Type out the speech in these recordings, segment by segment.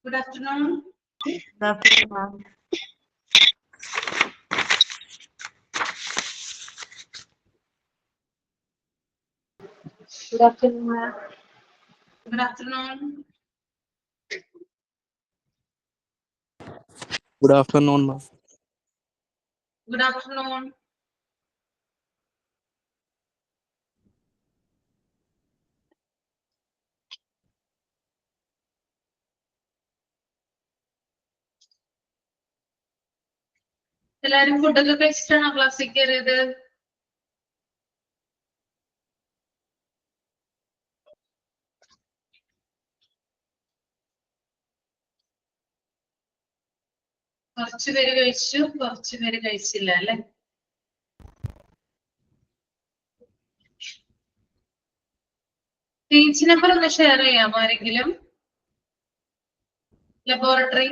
Good afternoon. Good afternoon, ma'am. Good afternoon, ma'am. Good afternoon. Good afternoon, ma'am. Good afternoon. എല്ലാരും ഫുഡൊക്കെ കഴിച്ചിട്ടാണോ ക്ലാസ്സിൽ കയറിയത്? കുറച്ചുപേര് കഴിച്ചു, കുറച്ചുപേര് കഴിച്ചില്ല അല്ലെ? പേജ് നമ്പർ ഒന്ന് ഷെയർ ചെയ്യാമോ ആരെങ്കിലും? Laboratory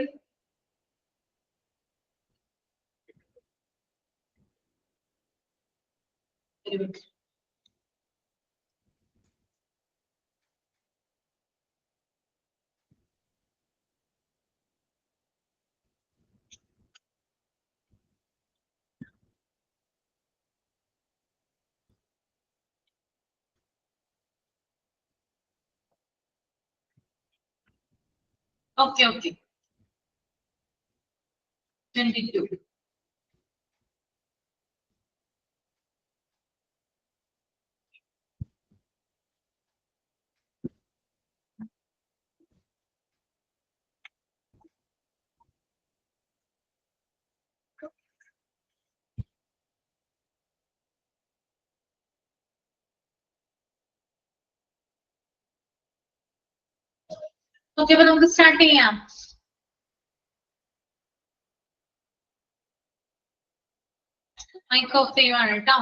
okay okay 22. ഓക്കെ, അപ്പൊ നമുക്ക് സ്റ്റാർട്ട് ചെയ്യാം. മൈക്ക് ഓഫ് ചെയ്യുവാണ് കേട്ടോ.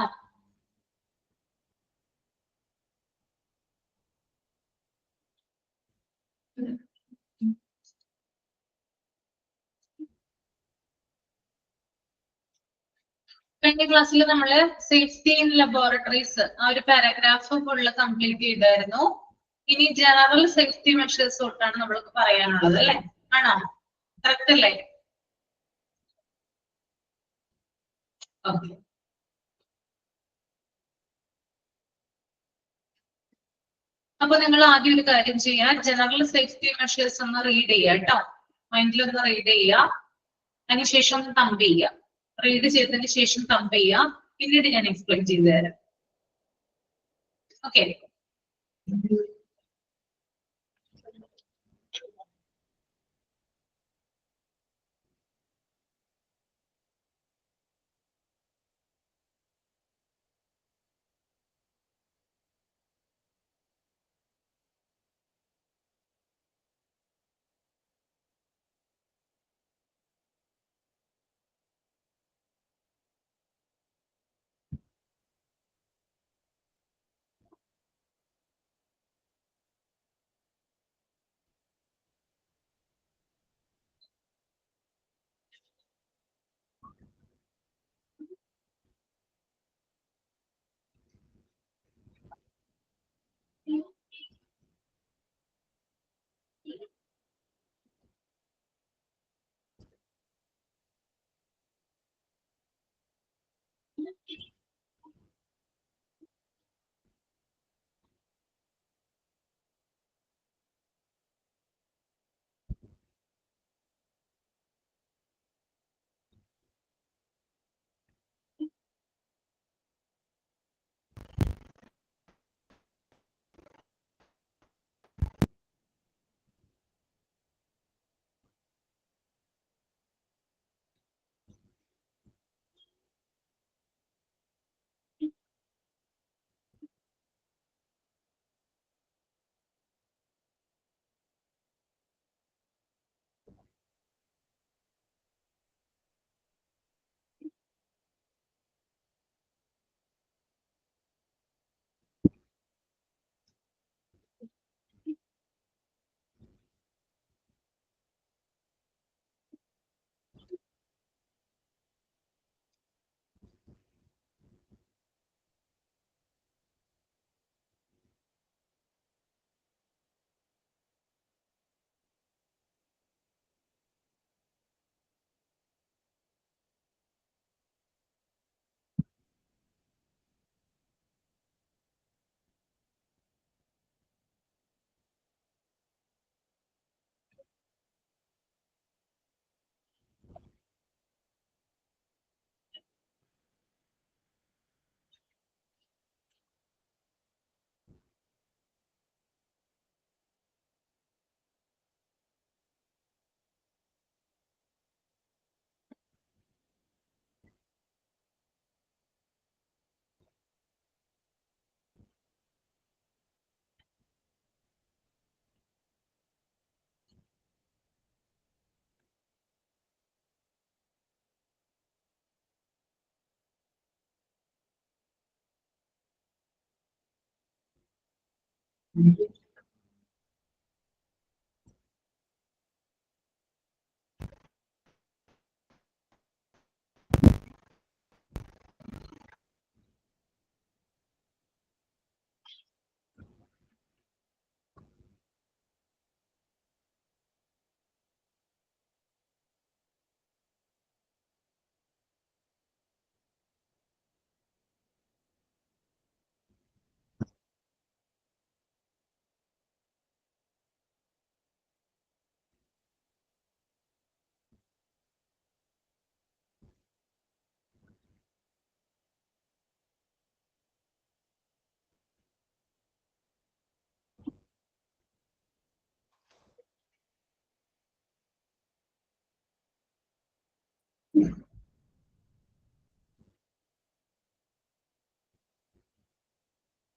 കഴിഞ്ഞ ക്ലാസ്സിൽ നമ്മള് സേഫ്റ്റി ഇൻ ലബോറട്ടറീസ് ആ ഒരു പാരാഗ്രാഫ് ഫുള്ള് കംപ്ലീറ്റ് ചെയ്തായിരുന്നു. ഇനി ജനറൽ സേഫ്റ്റി മെഷേഴ്സ് തൊട്ടാണ് നമ്മൾക്ക് പറയാനുള്ളത് അല്ലെ? ആണോ? കറക്റ്റ് അല്ലേ? ഓക്കെ. അപ്പൊ നിങ്ങൾ ആദ്യം ഒരു കാര്യം ചെയ്യാം, ജനറൽ സേഫ്റ്റി മെഷേഴ്സ് ഒന്ന് റീഡ് ചെയ്യുക കേട്ടോ. മൈൻഡിൽ ഒന്ന് റീഡ് ചെയ്യുക, അതിനുശേഷം ഒന്ന് തമ്പ് ചെയ്യുക. റീഡ് ചെയ്തതിന് ശേഷം തമ്പ് ചെയ്യുക, പിന്നീട് ഞാൻ എക്സ്പ്ലെയിൻ ചെയ്തു തരാം. ഓക്കെ.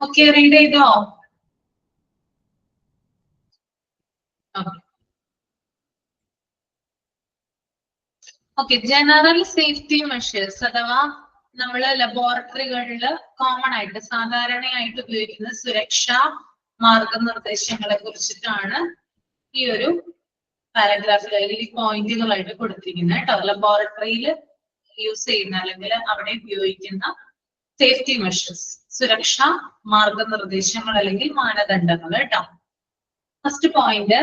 ഓക്കെ, റീഡ് ചെയ്തോ? ഓക്കെ, ജനറൽ സേഫ്റ്റി മെഷേഴ്സ് അഥവാ നമ്മള് ലബോറട്ടറികളിൽ കോമൺ ആയിട്ട് സാധാരണയായിട്ട് ഉപയോഗിക്കുന്ന സുരക്ഷാ മാർഗനിർദ്ദേശങ്ങളെ കുറിച്ചിട്ടാണ് ഈ ഒരു പാരഗ്രാഫിൽ അല്ലെങ്കിൽ പോയിന്റുകളായിട്ട് കൊടുത്തിരിക്കുന്നത് കേട്ടോ. ലബോറട്ടറിയിൽ യൂസ് ചെയ്യുന്ന അല്ലെങ്കിൽ അവിടെ ഉപയോഗിക്കുന്ന സേഫ്റ്റി മെഷേഴ്സ്, സുരക്ഷാ മാർഗനിർദ്ദേശങ്ങൾ അല്ലെങ്കിൽ മാനദണ്ഡങ്ങൾ കേട്ടോ. First point,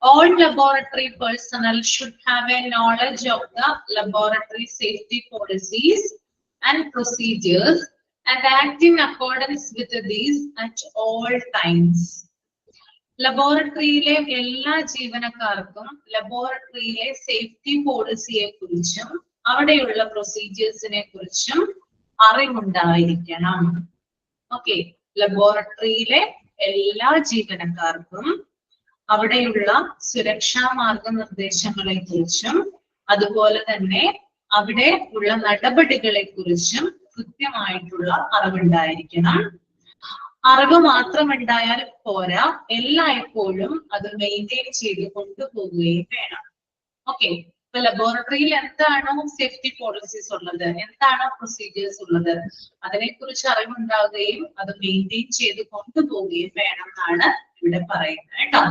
all laboratory personnel should have a knowledge of the laboratory safety policies and procedures and act in accordance with these at all times. ലബോറട്ടറിയിലെ എല്ലാ ജീവനക്കാർക്കും ലബോറട്ടറിയിലെ സേഫ്റ്റി പോളിസിയെ കുറിച്ചും അവിടെയുള്ള പ്രൊസീജിയേഴ്സിനെ കുറിച്ചും അറിവുണ്ടായിരിക്കണം. ഓക്കെ, ലബോറട്ടറിയിലെ എല്ലാ ജീവനക്കാർക്കും അവിടെയുള്ള സുരക്ഷാ മാർഗനിർദ്ദേശങ്ങളെ കുറിച്ചും അതുപോലെ തന്നെ അവിടെ ഉള്ള നടപടികളെ കുറിച്ചും കൃത്യമായിട്ടുള്ള അറിവുണ്ടായിരിക്കണം. അറിവ് മാത്രമുണ്ടായാൽ പോരാ, എല്ലായ്പ്പോഴും അത് മെയിൻറ്റെയിൻ ചെയ്ത് കൊണ്ടുപോവുകയും വേണം. ഓക്കെ, ഇപ്പൊ ലബോറട്ടറിയിൽ എന്താണോ സേഫ്റ്റി പോളിസീസ് ഉള്ളത്, എന്താണോ പ്രൊസീജിയേഴ്സ് ഉള്ളത്, അതിനെക്കുറിച്ച് അറിവുണ്ടാവുകയും അത് മെയിൻറ്റെയിൻ ചെയ്ത് കൊണ്ടുപോവുകയും വേണം എന്നാണ് ഇവിടെ പറയുന്നത് കേട്ടോ.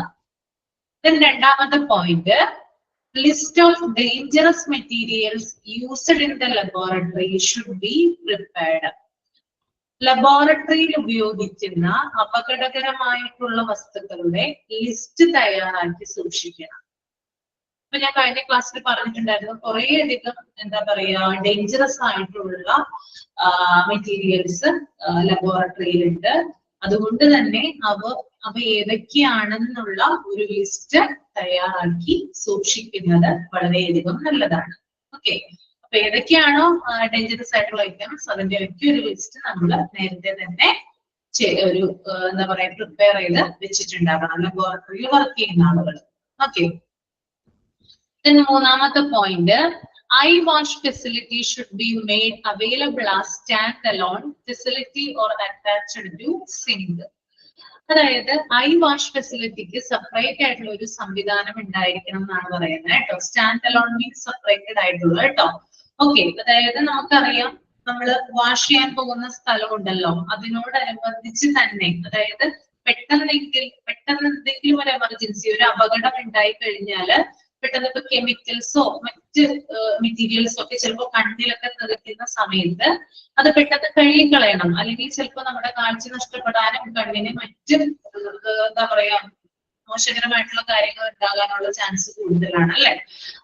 രണ്ടാമത്തെ point, list of dangerous materials used in the laboratory should be prepared. ലബോറട്ടറിയിൽ ഉപയോഗിക്കുന്ന അപകടകരമായിട്ടുള്ള വസ്തുക്കളുടെ ലിസ്റ്റ് തയ്യാറാക്കി സൂക്ഷിക്കണം. ഇപ്പൊ ഞാൻ കഴിഞ്ഞ ക്ലാസ്സിൽ പറഞ്ഞിട്ടുണ്ടായിരുന്നു, കുറേയധികം എന്താ പറയാ ഡേഞ്ചറസ് ആയിട്ടുള്ള മെറ്റീരിയൽസ് ലബോറട്ടറിയിലുണ്ട്. അതുകൊണ്ട് തന്നെ അവ ഏതൊക്കെയാണെന്നുള്ള ഒരു ലിസ്റ്റ് തയ്യാറാക്കി സൂക്ഷിക്കുന്നത് വളരെയധികം നല്ലതാണ്. ഓക്കെ, അപ്പൊ ഏതൊക്കെയാണോ ഡേഞ്ചറസ് ആയിട്ടുള്ള ഐറ്റംസ് അതിന്റെ ഒക്കെ ഒരു ലിസ്റ്റ് നമ്മൾ നേരത്തെ തന്നെ ഒരു എന്താ പറയാ പ്രിപ്പയർ ചെയ്ത് വെച്ചിട്ടുണ്ടാകണം ലബോറട്ടറിയിൽ വർക്ക് ചെയ്യുന്ന ആളുകൾ. ഓക്കെ, മൂന്നാമത്തെ point, eye wash facility should be made available as stand-alone facility or attached to sink. അതായത് ഐ വാഷ് ഫെസിലിറ്റിക്ക് സെപ്പറേറ്റ് ആയിട്ടുള്ള ഒരു സംവിധാനം ഉണ്ടായിരിക്കണം എന്നാണ് പറയുന്നത് കേട്ടോ. സ്റ്റാൻഡ് അലോൺ മീൻസ് സെപ്പറേറ്റഡ് ആയിട്ടുള്ള കേട്ടോ. ഓക്കെ, അതായത് നമുക്കറിയാം നമ്മൾ വാഷ് ചെയ്യാൻ പോകുന്ന സ്ഥലമുണ്ടല്ലോ, അതിനോടനുബന്ധിച്ച് തന്നെ അതായത് പെട്ടെന്ന് എന്തെങ്കിലും ഒരു എമർജൻസി, ഒരു അപകടം ഉണ്ടായി കഴിഞ്ഞാല് പെട്ടെന്ന് ഇപ്പൊ കെമിക്കൽസോ മറ്റ് മെറ്റീരിയൽസോ ഒക്കെ ചിലപ്പോൾ കണ്ണിലൊക്കെ തെറിക്കുന്ന സമയത്ത് അത് പെട്ടെന്ന് കഴുകിക്കളയണം. അല്ലെങ്കിൽ ചിലപ്പോൾ നമ്മുടെ കാഴ്ച നഷ്ടപ്പെടാനും കണ്ണിന് മറ്റ് എന്താ പറയാ മോശകരമായിട്ടുള്ള കാര്യങ്ങൾ ഉണ്ടാകാനുള്ള ചാൻസ് കൂടുതലാണ് അല്ലെ.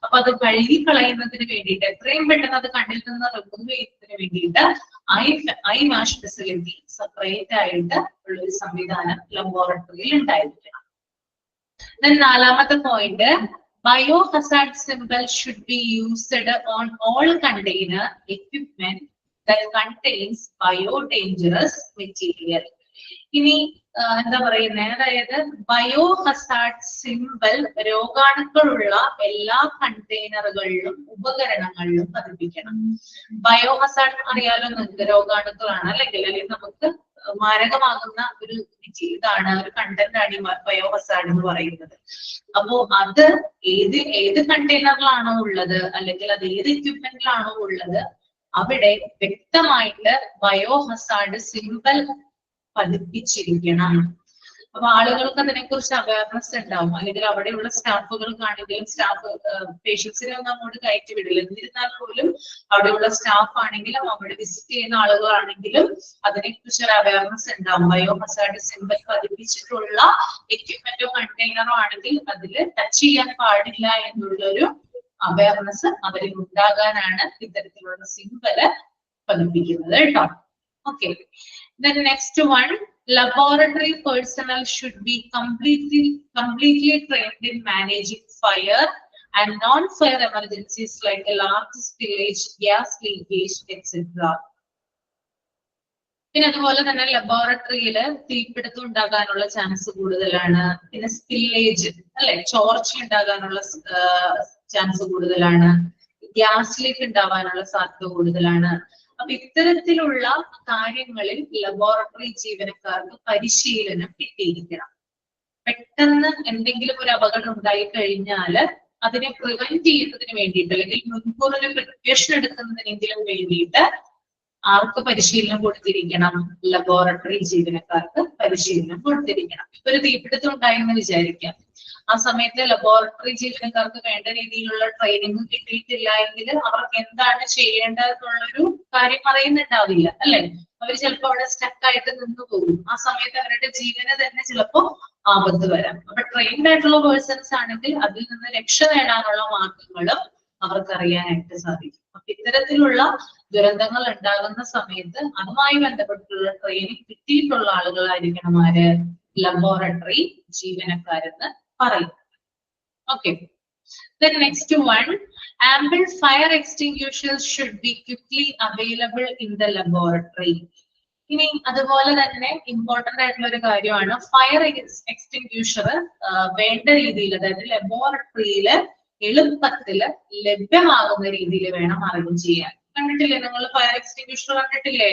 അപ്പൊ അത് കഴുകിക്കളയുന്നതിന് വേണ്ടിയിട്ട് എത്രയും പെട്ടെന്ന് അത് കണ്ണിൽ നിന്ന് റിമൂവ് ചെയ്യുന്നതിന് വേണ്ടിയിട്ട് ഐ വാഷ് ഫെസിലിറ്റി സെപ്പറേറ്റ് ആയിട്ട് ഉള്ള ഒരു സംവിധാനം ലബോറട്ടറിയിൽ ഉണ്ടായിരിക്കണം. നാലാമത്തെ point, biohazard symbol should be used on all container equipment that contains biodangerous material. ഇനി എന്താ പറയുന്നത്, അതായത് ബയോഹസാർഡ് സിംബൽ രോഗാണുക്കളുള്ള എല്ലാ കണ്ടെയ്നറുകളിലും ഉപകരണങ്ങളിലും പതിപ്പിക്കണം. ബയോഹസാർഡ് അറിയാലോ നിങ്ങൾക്ക്, രോഗാണുക്കളാണ് അല്ലെങ്കിൽ നമുക്ക് മാരകമാകുന്ന ഒരു ഇതാണ്, ഒരു കണ്ടന്റ് ആണ് ഈ ബയോഹസാർഡ് എന്ന് പറയുന്നത്. അപ്പോ അത് ഏത് കണ്ടെയ്നറിലാണോ ഉള്ളത് അല്ലെങ്കിൽ അത് ഏത് എക്യുപ്മെന്റിലാണോ ഉള്ളത് അവിടെ വ്യക്തമായിട്ട് ബയോഹസാർഡ് സിംബൽ പതിപ്പിച്ചിരിക്കണം. അപ്പൊ ആളുകൾക്ക് അതിനെക്കുറിച്ച് അവയർനെസ് ഉണ്ടാവും. അല്ലെങ്കിൽ അവിടെയുള്ള സ്റ്റാഫുകൾക്കാണെങ്കിലും സ്റ്റാഫ് പേഷ്യൻസിനെ ഒന്നും അങ്ങോട്ട് കയറ്റി വിടില്ല. എന്നിരുന്നാൽ പോലും അവിടെയുള്ള സ്റ്റാഫ് ആണെങ്കിലും അവിടെ വിസിറ്റ് ചെയ്യുന്ന ആളുകളാണെങ്കിലും അതിനെക്കുറിച്ച് ഒരു അവയർനെസ് ഉണ്ടാവും. ബയോ ഹസാർഡ് സിംബൽ പതിപ്പിച്ചിട്ടുള്ള എക്യുപ്മെന്റോ കണ്ടെയ്നറോ ആണെങ്കിൽ അതിൽ ടച്ച് ചെയ്യാൻ പാടില്ല എന്നുള്ളൊരു അവയർനെസ് അവരിൽ ഉണ്ടാകാനാണ് ഇത്തരത്തിലുള്ള സിംബല് പതിപ്പിക്കുന്നത് കേട്ടോ. Okay, then next one, laboratory personnel should be completely trained in managing fire and non-fire emergencies like a large spillage, gas leakage, etc. പിന്നെ അതുപോലെ തന്നെ ലബോറട്ടറിയിൽ തീപിടുത്തം ഉണ്ടാകാനുള്ള ചാൻസ് കൂടുതലാണ്. പിന്നെ സ്പില്ലേജ് അല്ലെ, ചോർച്ച ഉണ്ടാകാനുള്ള ചാൻസ് കൂടുതലാണ്. ഗ്യാസ് ലീക്ക് ഉണ്ടാവാനുള്ള സാധ്യത കൂടുതലാണ്. അപ്പൊ ഇത്തരത്തിലുള്ള കാര്യങ്ങളിൽ ലബോറട്ടറി ജീവനക്കാർക്ക് പരിശീലനം കിട്ടിയിരിക്കണം. പെട്ടെന്ന് എന്തെങ്കിലും ഒരു അപകടം ഉണ്ടായി കഴിഞ്ഞാൽ അതിനെ പ്രിവെന്റ് ചെയ്യുന്നതിന് വേണ്ടിയിട്ട് അല്ലെങ്കിൽ മുൻകൂർ ഒരു പ്രിപ്പറേഷൻ എടുക്കുന്നതിനെങ്കിലും വേണ്ടിയിട്ട് ആർക്ക് പരിശീലനം കൊടുത്തിരിക്കണം? ലബോറട്ടറി ജീവനക്കാർക്ക് പരിശീലനം കൊടുത്തിരിക്കണം. ഇപ്പൊ ഒരു തീപിടുത്തം ഉണ്ടായെന്ന് വിചാരിക്കാം. ആ സമയത്ത് ലബോറട്ടറി ജീവനക്കാർക്ക് വേണ്ട രീതിയിലുള്ള ട്രെയിനിങ് കിട്ടിയിട്ടില്ല എങ്കിൽ അവർക്ക് എന്താണ് ചെയ്യേണ്ടതെന്നുള്ളൊരു കാര്യം അറിയുന്നുണ്ടാവില്ല അല്ലെ. അവർ ചിലപ്പോൾ അവിടെ സ്റ്റക്ക് ആയിട്ട് നിന്ന് പോകും. ആ സമയത്ത് അവരുടെ ജീവന് തന്നെ ചിലപ്പോൾ ആപത്ത് വരാം. അപ്പൊ ട്രെയിൻഡ് ആയിട്ടുള്ള പേഴ്സൺസ് ആണെങ്കിൽ അതിൽ നിന്ന് രക്ഷ നേടാനുള്ള മാർഗങ്ങളും അവർക്ക് അറിയാനായിട്ട് സാധിക്കും. അപ്പൊ ഇത്തരത്തിലുള്ള ദുരന്തങ്ങൾ ഉണ്ടാകുന്ന സമയത്ത് അതുമായി ബന്ധപ്പെട്ടുള്ള ട്രെയിനിങ് കിട്ടിയിട്ടുള്ള ആളുകളായിരിക്കണം ആര്? ലബോറട്ടറി ജീവനക്കാരെന്ന് പറയുന്നത്. Okay, then next one, ample fire extinguishers should be quickly available in the laboratory. ഇനി അതുപോലെ തന്നെ ഇമ്പോർട്ടന്റ് ആയിട്ടുള്ള ഒരു കാര്യമാണ് ഫയർ എക്സ്റ്റിങ്ക്യൂഷർ വേണ്ട രീതിയിൽ, അതായത് ലബോറട്ടറിയിൽ എളുപ്പത്തിൽ ലഭ്യമാകുന്ന രീതിയിൽ വേണം അറേഞ്ച് ചെയ്യാൻ. കണ്ടിട്ടില്ലേ നിങ്ങൾ ഫയർ എക്സ്റ്റിങ്ക്യൂഷർ? കണ്ടിട്ടില്ലേ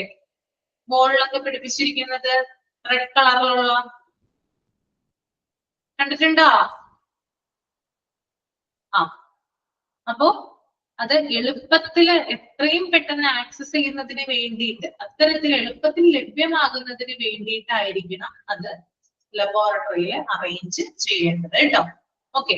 ബോളിലൊക്കെ പിടിപ്പിച്ചിരിക്കുന്നത് റെഡ് കളറിലുള്ള? കണ്ടിട്ടുണ്ടോ? അപ്പോ അത് എളുപ്പത്തില് എത്രയും പെട്ടെന്ന് ആക്സസ് ചെയ്യുന്നതിന് വേണ്ടിയിട്ട്, അത്തരത്തിൽ എളുപ്പത്തിൽ ലഭ്യമാകുന്നതിന് വേണ്ടിയിട്ടായിരിക്കണം അത് ലബോറട്ടറിയിൽ അറേഞ്ച് ചെയ്യേണ്ടത് കേട്ടോ. Okay,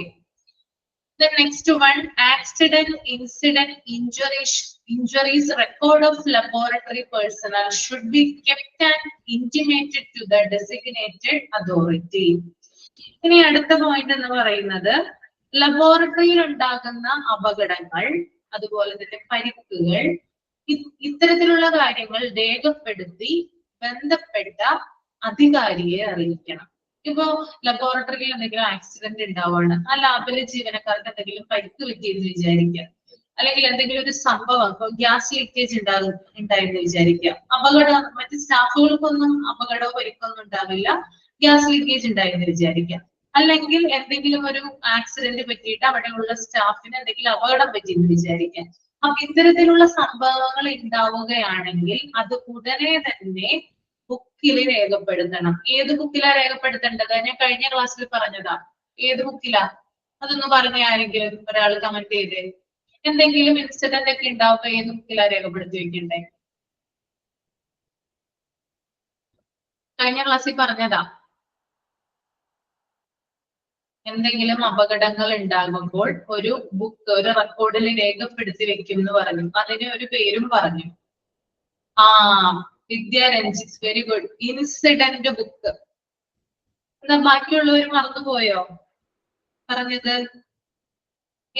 the next one, accident, incident, injuries record of laboratory personnel should be kept and intimated to the designated authority. ഇനി അടുത്ത പോയിന്റ് എന്ന് പറയുന്നത് ലബോറട്ടറിയിൽ ഉണ്ടാകുന്ന അപകടങ്ങൾ, അതുപോലെ തന്നെ പരിക്കുകൾ, ഇത്തരത്തിലുള്ള കാര്യങ്ങൾ രേഖപ്പെടുത്തി ബന്ധപ്പെട്ട അധികാരിയെ അറിയിക്കണം. ഇപ്പോ ലബോറട്ടറിയിൽ എന്തെങ്കിലും ആക്സിഡന്റ് ഉണ്ടാവുകയാണ്, ആ ലാബിലെ ജീവനക്കാർക്ക് എന്തെങ്കിലും പരിക്ക് പറ്റിയെന്ന് വിചാരിക്കാം, അല്ലെങ്കിൽ എന്തെങ്കിലും ഒരു സംഭവം, ഇപ്പൊ ഗ്യാസ് ലീക്കേജ് ഉണ്ടായെന്ന് വിചാരിക്കാം. അപകടം, മറ്റ് സ്റ്റാഫുകൾക്കൊന്നും അപകടമോ പരിക്കൊന്നും ഉണ്ടാവില്ല, ഗ്യാസ് ലീക്കേജ് ഉണ്ടായെന്ന് വിചാരിക്കാം. അല്ലെങ്കിൽ എന്തെങ്കിലും ഒരു ആക്സിഡന്റ് പറ്റിയിട്ട് അവിടെയുള്ള സ്റ്റാഫിന് എന്തെങ്കിലും അപകടം പറ്റിയെന്ന് വിചാരിക്കാം. അപ്പൊ ഇത്തരത്തിലുള്ള സംഭവങ്ങൾ ഉണ്ടാവുകയാണെങ്കിൽ അത് ഉടനെ തന്നെ ബുക്കിൽ രേഖപ്പെടുത്തണം. ഏത് ബുക്കിലാ രേഖപ്പെടുത്തേണ്ടത്? ഞാൻ കഴിഞ്ഞ ക്ലാസ്സിൽ പറഞ്ഞതാ. ഏത് ബുക്കിലാ? അതൊന്ന് പറഞ്ഞ ആരെങ്കിലും ഒരാൾ കമന്റ് ചെയ്തേ. എന്തെങ്കിലും ഇൻസിഡന്റ് ഒക്കെ ഉണ്ടാവുമ്പോ ഏത് ബുക്കിലാ രേഖപ്പെടുത്തി വെക്കണ്ടേ? കഴിഞ്ഞ ക്ലാസ്സിൽ പറഞ്ഞതാ. എന്തെങ്കിലും അപകടങ്ങൾ ഉണ്ടാകുമ്പോൾ ഒരു ബുക്ക്, ഒരു റെക്കോർഡിൽ രേഖപ്പെടുത്തി വെക്കും എന്ന് പറഞ്ഞു. അതിന് ഒരു പേരും പറഞ്ഞു. Vidya Ranjith, very good. Incident book. എന്താ ബാക്കിയുള്ളവർ മറന്നുപോയോ പറഞ്ഞത്?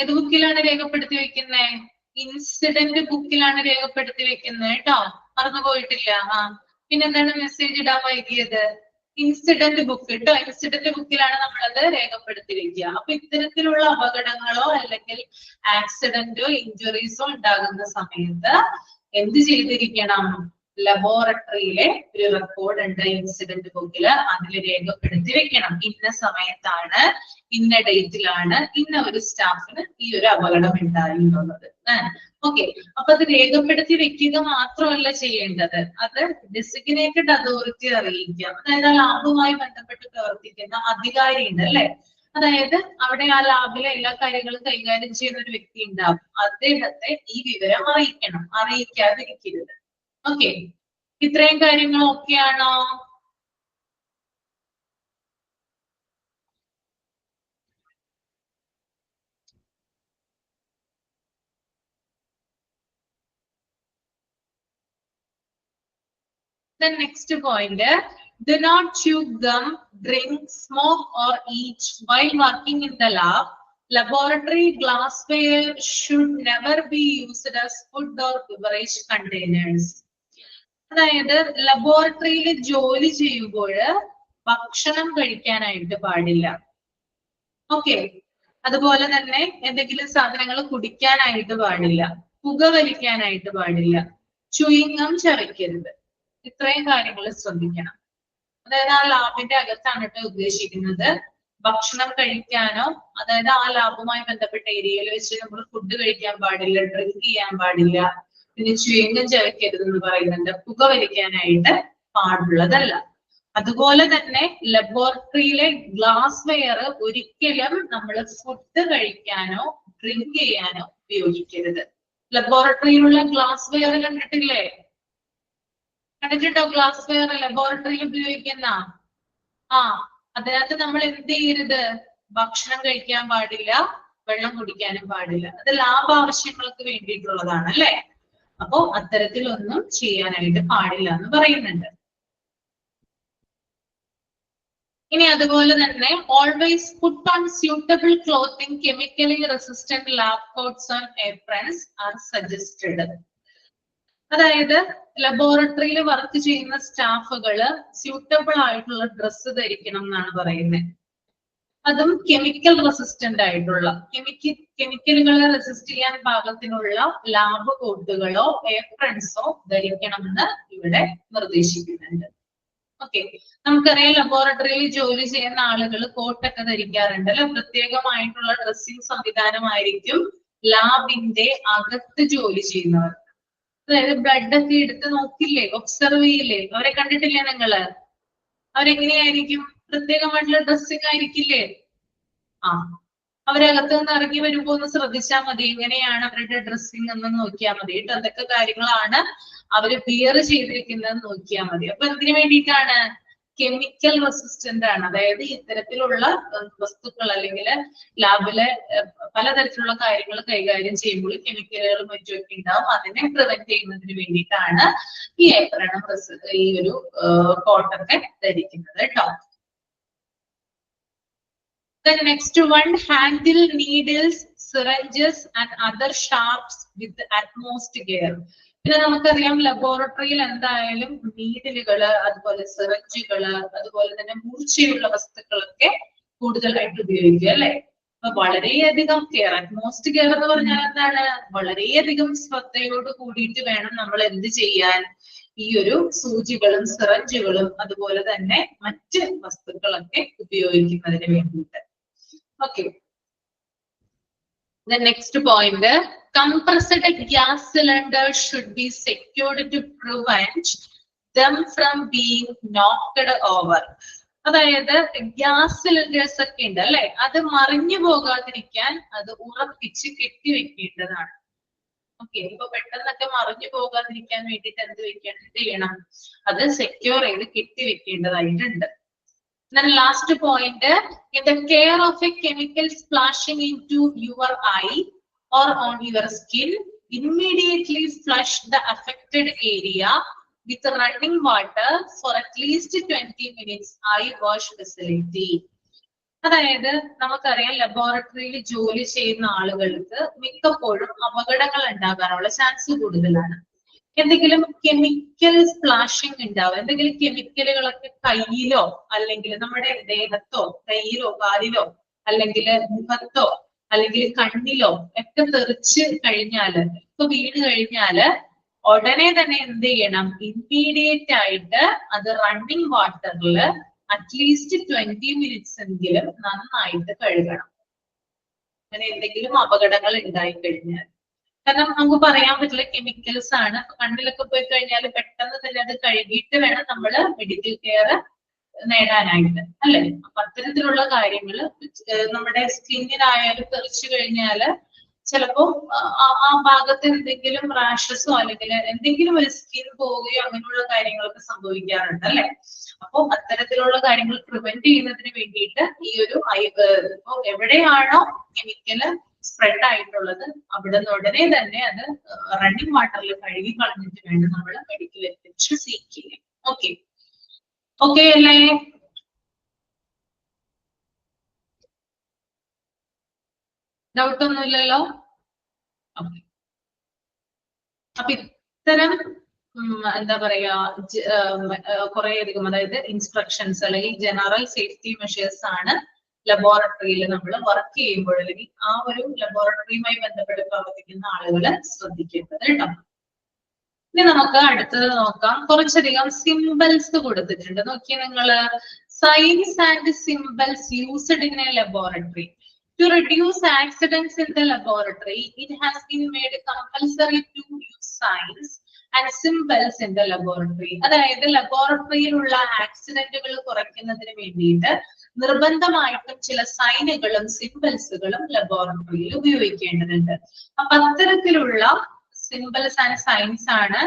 ഏത് ബുക്കിലാണ് രേഖപ്പെടുത്തി വെക്കുന്നത്? ഇൻസിഡന്റ് ബുക്കിലാണ് രേഖപ്പെടുത്തി വെക്കുന്നത് കേട്ടോ, മറന്നുപോയിട്ടില്ല. പിന്നെന്താണ് മെസ്സേജ് ഇടാൻ വൈകിയത്? ഇൻസിഡന്റ് ബുക്ക് കേട്ടോ, ഇൻസിഡന്റ് ബുക്കിലാണ് നമ്മളത് രേഖപ്പെടുത്തി വെക്കുക. അപ്പൊ ഇത്തരത്തിലുള്ള അപകടങ്ങളോ അല്ലെങ്കിൽ ആക്സിഡന്റോ ഇഞ്ചുറീസോ ഉണ്ടാകുന്ന സമയത്ത് എന്ത് ചെയ്തിരിക്കണം? ലബോറട്ടറിയിലെ ഒരു റെക്കോർഡ് ഉണ്ട് ഇൻസിഡന്റ് ബുക്കിൽ, അതിൽ രേഖപ്പെടുത്തി വെക്കണം. ഇന്ന സമയത്താണ്, ഇന്ന ഡേറ്റിലാണ്, ഇന്ന ഒരു സ്റ്റാഫിന് ഈ ഒരു അപകടം ഉണ്ടായി എന്നുള്ളത്. ഓക്കെ, അപ്പൊ അത് രേഖപ്പെടുത്തി വെക്കുക മാത്രമല്ല ചെയ്യേണ്ടത്, അത് ഡെസിഗ്നേറ്റഡ് അതോറിറ്റി അറിയിക്കുക. അതായത് ആ ലാബുമായി ബന്ധപ്പെട്ട് പ്രവർത്തിക്കുന്ന അധികാരി ഉണ്ട് അല്ലെ, അതായത് അവിടെ ആ ലാബിലെ എല്ലാ കാര്യങ്ങളും കൈകാര്യം ചെയ്യുന്ന ഒരു വ്യക്തി ഉണ്ടാവും. അദ്ദേഹത്തെ ഈ വിവരം അറിയിക്കണം, അറിയിക്കാതിരിക്കരുത്. ഓക്കെ, ഇത്രയും കാര്യങ്ങൾ ഓക്കെയാണോ? Then next point, do not chew gum, drink, smoke or eat while working in the lab. Laboratory glassware should never be used as food or beverage containers. അതായത് ലബോറട്ടറിയിൽ ജോലി ചെയ്യുമ്പോൾ ഭക്ഷണം കഴിക്കാനായിട്ട് പാടില്ല. ഓക്കെ, അതുപോലെ തന്നെ എന്തെങ്കിലും സാധനങ്ങൾ കുടിക്കാനായിട്ട് പാടില്ല, പുകവലിക്കാനായിട്ട് പാടില്ല, ചുയിങ്ങം ചവയ്ക്കരുത്. ഇത്രയും കാര്യങ്ങൾ ശ്രദ്ധിക്കണം. അതായത് ആ ലാബിന്റെ അകത്താണ് കേട്ടോ ഉദ്ദേശിക്കുന്നത്. ഭക്ഷണം കഴിക്കാനോ, അതായത് ആ ലാബുമായി ബന്ധപ്പെട്ട ഏരിയയിൽ വെച്ച് നമ്മൾ ഫുഡ് കഴിക്കാൻ പാടില്ല, ഡ്രിങ്ക് ചെയ്യാൻ പാടില്ല, പിന്നെ ചുയിങ്ങം ചവയ്ക്കരുത് എന്ന് പറയുന്നുണ്ട്. പുകവലിക്കാനായിട്ട് പാടുള്ളതല്ല. അതുപോലെ തന്നെ ലബോറട്ടറിയിലെ ഗ്ലാസ് വെയർ ഒരിക്കലും നമ്മൾ ഫുഡ് കഴിക്കാനോ ഡ്രിങ്ക് ചെയ്യാനോ ഉപയോഗിക്കരുത്. ലബോറട്ടറിയിലുള്ള ഗ്ലാസ് വെയർ കണ്ടിട്ടില്ലേ? കണ്ടിട്ടുണ്ടോ ഗ്ലാസ് വെയർ ലബോറട്ടറിയിൽ ഉപയോഗിക്കുന്ന? അതിനകത്ത് നമ്മൾ എന്ത് ചെയ്യരുത്? ഭക്ഷണം കഴിക്കാൻ പാടില്ല, വെള്ളം കുടിക്കാനും പാടില്ല. അത് ലാബ് ആവശ്യങ്ങൾക്ക് വേണ്ടിയിട്ടുള്ളതാണ് അല്ലെ? അപ്പോ അത്തരത്തിലൊന്നും ചെയ്യാനായിട്ട് പാടില്ല എന്ന് പറയുന്നുണ്ട്. ഇനി അതുപോലെ തന്നെ always put on suitable clothing, chemically resistant lab coats and aprons are suggested. അതായത് ലബോറട്ടറിയിൽ വർക്ക് ചെയ്യുന്ന സ്റ്റാഫുകള് സ്യൂട്ടബിൾ ആയിട്ടുള്ള ഡ്രസ്സ് ധരിക്കണം എന്നാണ് പറയുന്നത്. അതും കെമിക്കൽ റെസിസ്റ്റന്റ് ആയിട്ടുള്ള, കെമിക്കലുകളെ റെസിസ്റ്റ് ചെയ്യാൻ പാകത്തിനുള്ള ലാബ് കോട്ടുകളോ ഏപ്രൺസോ ധരിക്കണമെന്ന് ഇവിടെ നിർദ്ദേശിക്കുന്നുണ്ട്. ഓക്കെ, നമുക്കറിയാം ലബോറട്ടറിയിൽ ജോലി ചെയ്യുന്ന ആളുകൾ കോട്ടൊക്കെ ധരിക്കാറുണ്ട് അല്ലെ? പ്രത്യേകമായിട്ടുള്ള ഡ്രസ്സിംഗ് സംവിധാനമായിരിക്കും ലാബിന്റെ അകത്ത് ജോലി ചെയ്യുന്നവർ. അതായത് ബ്ലഡ് ഒക്കെ എടുത്ത് നോക്കില്ലേ, ഒബ്സർവ് ചെയ്യില്ലേ? അവരെ കണ്ടിട്ടില്ലേ നിങ്ങള്? അവരെങ്ങനെയായിരിക്കും? പ്രത്യേകമായിട്ടുള്ള ഡ്രസ്സിംഗ് ആയിരിക്കില്ലേ? അവരകത്ത് നിന്ന് ഇറങ്ങി വരുമ്പോ ഒന്ന് ശ്രദ്ധിച്ചാൽ മതി, എങ്ങനെയാണ് അവരുടെ ഡ്രസ്സിംഗ് എന്ന് നോക്കിയാൽ മതി കേട്ടോ. എന്തൊക്കെ കാര്യങ്ങളാണ് അവര് വിയർ ചെയ്തിരിക്കുന്നത് നോക്കിയാൽ മതി. അപ്പൊ എന്തിനു വേണ്ടിയിട്ടാണ്? കെമിക്കൽ റെസിസ്റ്റന്റ് ആണ്. അതായത് ഇത്തരത്തിലുള്ള വസ്തുക്കൾ അല്ലെങ്കിൽ ലാബിലെ പലതരത്തിലുള്ള കാര്യങ്ങൾ കൈകാര്യം ചെയ്യുമ്പോൾ കെമിക്കലുകളും മറ്റുമൊക്കെ ഉണ്ടാവും. അതിനെ പ്രിവെന്റ് ചെയ്യുന്നതിന് വേണ്ടിയിട്ടാണ് ഈ ഏപ്രണം, ഈ ഒരു കോട്ടൊക്കെ ധരിക്കുന്നത് കേട്ടോ. The next one, handle needles, syringes and other sharps with the utmost care. പിന്നെ നമുക്കറിയാം ലബോറട്ടറിയിൽ എന്തായാലും നീഡിലുകള്, അതുപോലെ സിറഞ്ചുകള്, അതുപോലെ തന്നെ മൂർച്ചയുള്ള വസ്തുക്കളൊക്കെ കൂടുതലായിട്ട് ഉപയോഗിക്കുക അല്ലെ? അപ്പൊ വളരെയധികം കെയർ, അറ്റ്മോസ്റ്റ് കെയർ എന്ന് പറഞ്ഞാൽ എന്താണ്? വളരെയധികം ശ്രദ്ധയോട് കൂടിയിട്ട് വേണം നമ്മൾ എന്ത് ചെയ്യാൻ? ഈ ഒരു സൂചികളും സിറഞ്ചുകളും അതുപോലെ തന്നെ മറ്റ് വസ്തുക്കളൊക്കെ ഉപയോഗിക്കുന്നതിന് വേണ്ടിയിട്ട്. Okay. The next point, compressed gas cylinders should be secured to prevent them from being knocked over. അതായത് ഗ്യാസ് സിലിണ്ടേഴ്സ് ഒക്കെ ഉണ്ട് അല്ലെ? അത് മറിഞ്ഞു പോകാതിരിക്കാൻ അത് ഉറപ്പിച്ച് കെട്ടിവെക്കേണ്ടതാണ്. ഓക്കെ, ഇപ്പൊ പെട്ടെന്നൊക്കെ മറിഞ്ഞു പോകാതിരിക്കാൻ വേണ്ടിയിട്ട് എന്ത് ചെയ്യണം? അത് സെക്യൂർ ചെയ്ത് കെട്ടിവെക്കേണ്ടതായിട്ടുണ്ട്. Then last point, in the care of a chemical splashing into your eye or on your skin, immediately flush the affected area with running water for at least 20 minutes eye wash facility. അതായത് നമുക്കറിയാം ലബോറട്ടറിയിൽ ജോലി ചെയ്യുന്ന ആളുകൾക്ക് മിക്കപ്പോഴും അപകടങ്ങൾ ഉണ്ടാകാനുള്ള chance കൂടുതലാണ്. എന്തെങ്കിലും കെമിക്കൽ സ്പ്ലാഷിംഗ് ഉണ്ടാവും, എന്തെങ്കിലും കെമിക്കലുകളൊക്കെ കയ്യിലോ അല്ലെങ്കിൽ നമ്മുടെ ദേഹത്തോ, കയ്യിലോ കാലിലോ അല്ലെങ്കിൽ മുഖത്തോ അല്ലെങ്കിൽ കണ്ണിലോ ഒക്കെ തെറിച്ച് കഴിഞ്ഞാല്, ഇപ്പൊ വീണ് കഴിഞ്ഞാല് ഉടനെ തന്നെ എന്ത് ചെയ്യണം? ഇമ്മീഡിയറ്റ് ആയിട്ട് അത് റണ്ണിങ് വാട്ടറിൽ അറ്റ്ലീസ്റ്റ് 20 മിനിറ്റ്സ് എങ്കിലും നന്നായിട്ട് കഴുകണം. അങ്ങനെ എന്തെങ്കിലും അപകടങ്ങൾ ഉണ്ടായി കഴിഞ്ഞാൽ. കാരണം നമുക്ക് പറയാൻ പറ്റില്ല, കെമിക്കൽസ് ആണ്. കണ്ണിലൊക്കെ പോയി കഴിഞ്ഞാൽ പെട്ടെന്ന് തന്നെ അത് കഴുകിയിട്ട് വേണം നമ്മൾ മെഡിക്കൽ കെയർ നേടാനായിട്ട് അല്ലെ? അപ്പൊ അത്തരത്തിലുള്ള കാര്യങ്ങൾ നമ്മുടെ സ്കിന്നിനായാലും തെറിച്ചു കഴിഞ്ഞാല് ചിലപ്പോ ആ ഭാഗത്ത് എന്തെങ്കിലും റാഷസോ അല്ലെങ്കിൽ എന്തെങ്കിലും ഒരു സ്കിൻ പോവുകയോ അങ്ങനെയുള്ള കാര്യങ്ങളൊക്കെ സംഭവിക്കാറുണ്ട് അല്ലെ? അപ്പൊ അത്തരത്തിലുള്ള കാര്യങ്ങൾ പ്രിവെന്റ് ചെയ്യുന്നതിന് വേണ്ടിയിട്ട് ഈ ഒരു ഇപ്പൊ എവിടെയാണോ കെമിക്കല് സ്പ്രെഡ് ആയിട്ടുള്ളത് അവിടെ നിന്ന് ഉടനെ തന്നെ അത് റണ്ണിങ് വാട്ടറിൽ കഴുകി കളഞ്ഞിട്ട് വേണം നമ്മൾ മെഡിക്കൽ അറ്റൻഷൻ സീക്ക് ചെയ്യാൻ. ഓക്കെ ഓക്കെ അല്ലേ? ഡൗട്ട് ഒന്നുമില്ലല്ലോ? ഓക്കെ. അപ്പൊ ഇത്തരം എന്താ പറയാ കുറെ അധികം അതായത് ഇൻസ്ട്രക്ഷൻസ് അല്ലെങ്കിൽ ജനറൽ സേഫ്റ്റി മെഷേഴ്സ് ആണ് ലബോറട്ടറിയിൽ നമ്മൾ വർക്ക് ചെയ്യുമ്പോൾ അല്ലെങ്കിൽ ആ ഒരു ലബോറട്ടറിയുമായി ബന്ധപ്പെട്ട് പ്രവർത്തിക്കുന്ന ആളുകൾ ശ്രദ്ധിക്കേണ്ടത് കേട്ടോ. ഇനി നമുക്ക് അടുത്തത് നോക്കാം. കുറച്ചധികം സിംബൽസ് കൊടുത്തിട്ടുണ്ട്. നോക്കിയേ നിങ്ങള്, signs and symbols used in a laboratory. To reduce accidents in the laboratory, it has been made compulsory to use signs and symbols in the laboratory. അതായത് ലബോറട്ടറിയിലുള്ള ആക്സിഡന്റുകൾ കുറയ്ക്കുന്നതിന് വേണ്ടിയിട്ട് നിർബന്ധമായിട്ടും ചില സൈനുകളും സിംബൽസുകളും ലബോറട്ടറിയിൽ ഉപയോഗിക്കേണ്ടതുണ്ട്. അപ്പൊ അത്തരത്തിലുള്ള സിംബൽസ് ആൻഡ് സൈൻസ് ആണ്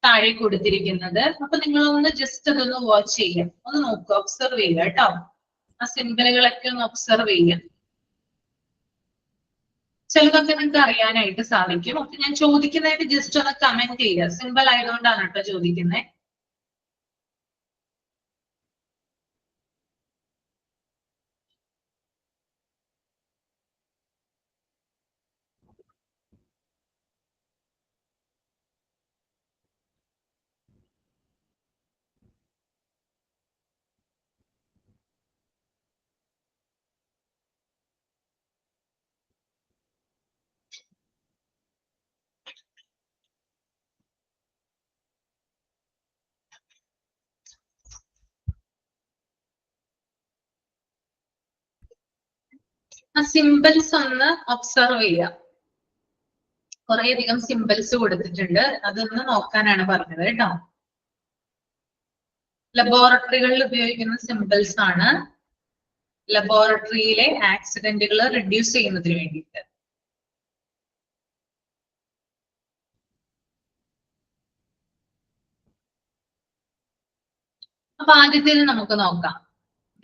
താഴെ കൊടുത്തിരിക്കുന്നത്. അപ്പൊ നിങ്ങൾ ഒന്ന് ജസ്റ്റ് അതൊന്ന് വാച്ച് ചെയ്യാം, ഒന്ന് നോക്കുക, ഒബ്സർവ് ചെയ്യുക കേട്ടോ. ആ സിംബലുകളൊക്കെ ഒന്ന് ഒബ്സർവ് ചെയ്യാം. ചിലതൊക്കെ നിങ്ങൾക്ക് അറിയാനായിട്ട് സാധിക്കും. അപ്പൊ ഞാൻ ചോദിക്കുന്നതായിട്ട് ജസ്റ്റ് ഒന്ന് കമന്റ് ചെയ്യുക. സിമ്പിൾ ആയതുകൊണ്ടാണ് കേട്ടോ ചോദിക്കുന്നത്. ആ സിംബൽസ് ഒന്ന് ഒബ്സർവ് ചെയ്യാം. കുറേയധികം സിംബൽസ് കൊടുത്തിട്ടുണ്ട്, അതൊന്ന് നോക്കാനാണ് പറഞ്ഞത് കേട്ടോ. ലബോറട്ടറികളിൽ ഉപയോഗിക്കുന്ന സിംബൽസ് ആണ് ലബോറട്ടറിയിലെ ആക്സിഡന്റുകൾ റിഡ്യൂസ് ചെയ്യുന്നതിന് വേണ്ടിയിട്ട്. അപ്പൊ ആദ്യത്തേത് നമുക്ക് നോക്കാം.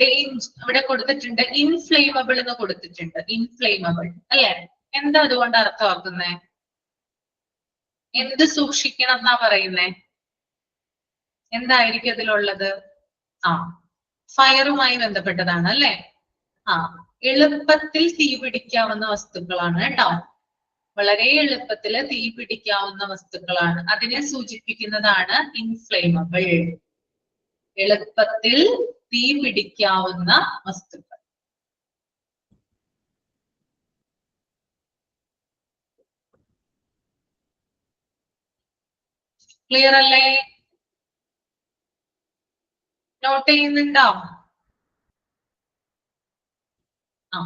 ഇവിടെ കൊടുത്തിട്ടുണ്ട് ഇൻഫ്ലേമബിൾ എന്ന് കൊടുത്തിട്ടുണ്ട്. ഇൻഫ്ലേമബിൾ അല്ലെ? എന്താ അതുകൊണ്ട് അർത്ഥമാക്കുന്നേ? എന്ത് സൂക്ഷിക്കണം എന്നാ പറയുന്നേ? എന്തായിരിക്കും അതിലുള്ളത്? ആ, ഫയറുമായി ബന്ധപ്പെട്ടതാണ് അല്ലെ? ആ, എളുപ്പത്തിൽ തീ പിടിക്കാവുന്ന വസ്തുക്കളാണ് കേട്ടോ. വളരെ എളുപ്പത്തിൽ തീ പിടിക്കാവുന്ന വസ്തുക്കളാണ്, അതിനെ സൂചിപ്പിക്കുന്നതാണ് ഇൻഫ്ലേമബിൾ. എളുപ്പത്തിൽ തീ പിടിക്കാവുന്ന വസ്തുക്കൾ. ക്ലിയർ അല്ലേ? നോട്ട് ചെയ്യുന്നുണ്ടോ? ആ,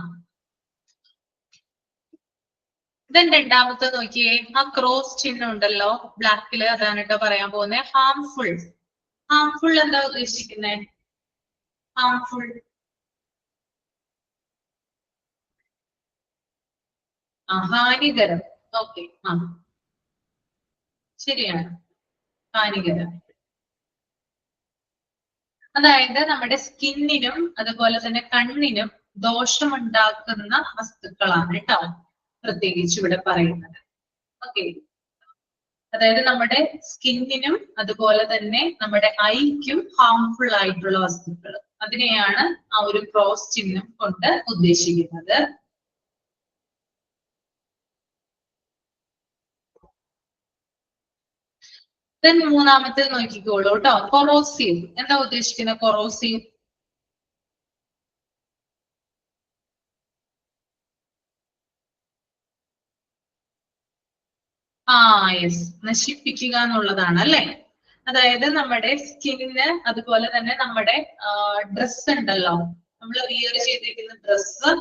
ദെൻ രണ്ടാമത്തെ നോക്കിയേ, ആ ക്രോസ് ചിഹ്നം ഉണ്ടല്ലോ ബ്ലാക്കില്, അതാണ് കേട്ടോ പറയാൻ പോകുന്നത്. ഹാംഫുൾ. ഹാംഫുൾ എന്താ ഉദ്ദേശിക്കുന്നത്? ഹാംഫുൾ ഹാനികരം. ഓക്കെ, ആ ശരിയാണ്, ഹാനികരം. അതായത് നമ്മുടെ സ്കിന്നിനും അതുപോലെ തന്നെ കണ്ണിനും ദോഷമുണ്ടാക്കുന്ന വസ്തുക്കളാണ് കേട്ടോ പ്രത്യേകിച്ച് ഇവിടെ പറയുന്നത്. ഓക്കെ, അതായത് നമ്മുടെ സ്കിന്നിനും അതുപോലെ തന്നെ നമ്മുടെ ഐക്കും ഹാംഫുൾ ആയിട്ടുള്ള വസ്തുക്കൾ, അതിനെയാണ് ആ ഒരു ക്രോസ് ചിഹ്നം കൊണ്ട് ഉദ്ദേശിക്കുന്നത്. ദെൻ മൂന്നാമത്തെ നോക്കിക്കോളൂ കേട്ടോ, കൊറോസീവ്. എന്താ ഉദ്ദേശിക്കുന്നത് കൊറോസീവ്? യെസ്, നശിപ്പിക്കുക എന്നുള്ളതാണ് അല്ലെ? അതായത് നമ്മുടെ സ്കിന്നിന് അതുപോലെ തന്നെ നമ്മുടെ ഡ്രസ് ഉണ്ടല്ലോ, നമ്മൾ വിയർ ചെയ്തിരിക്കുന്ന ഡ്രസ്,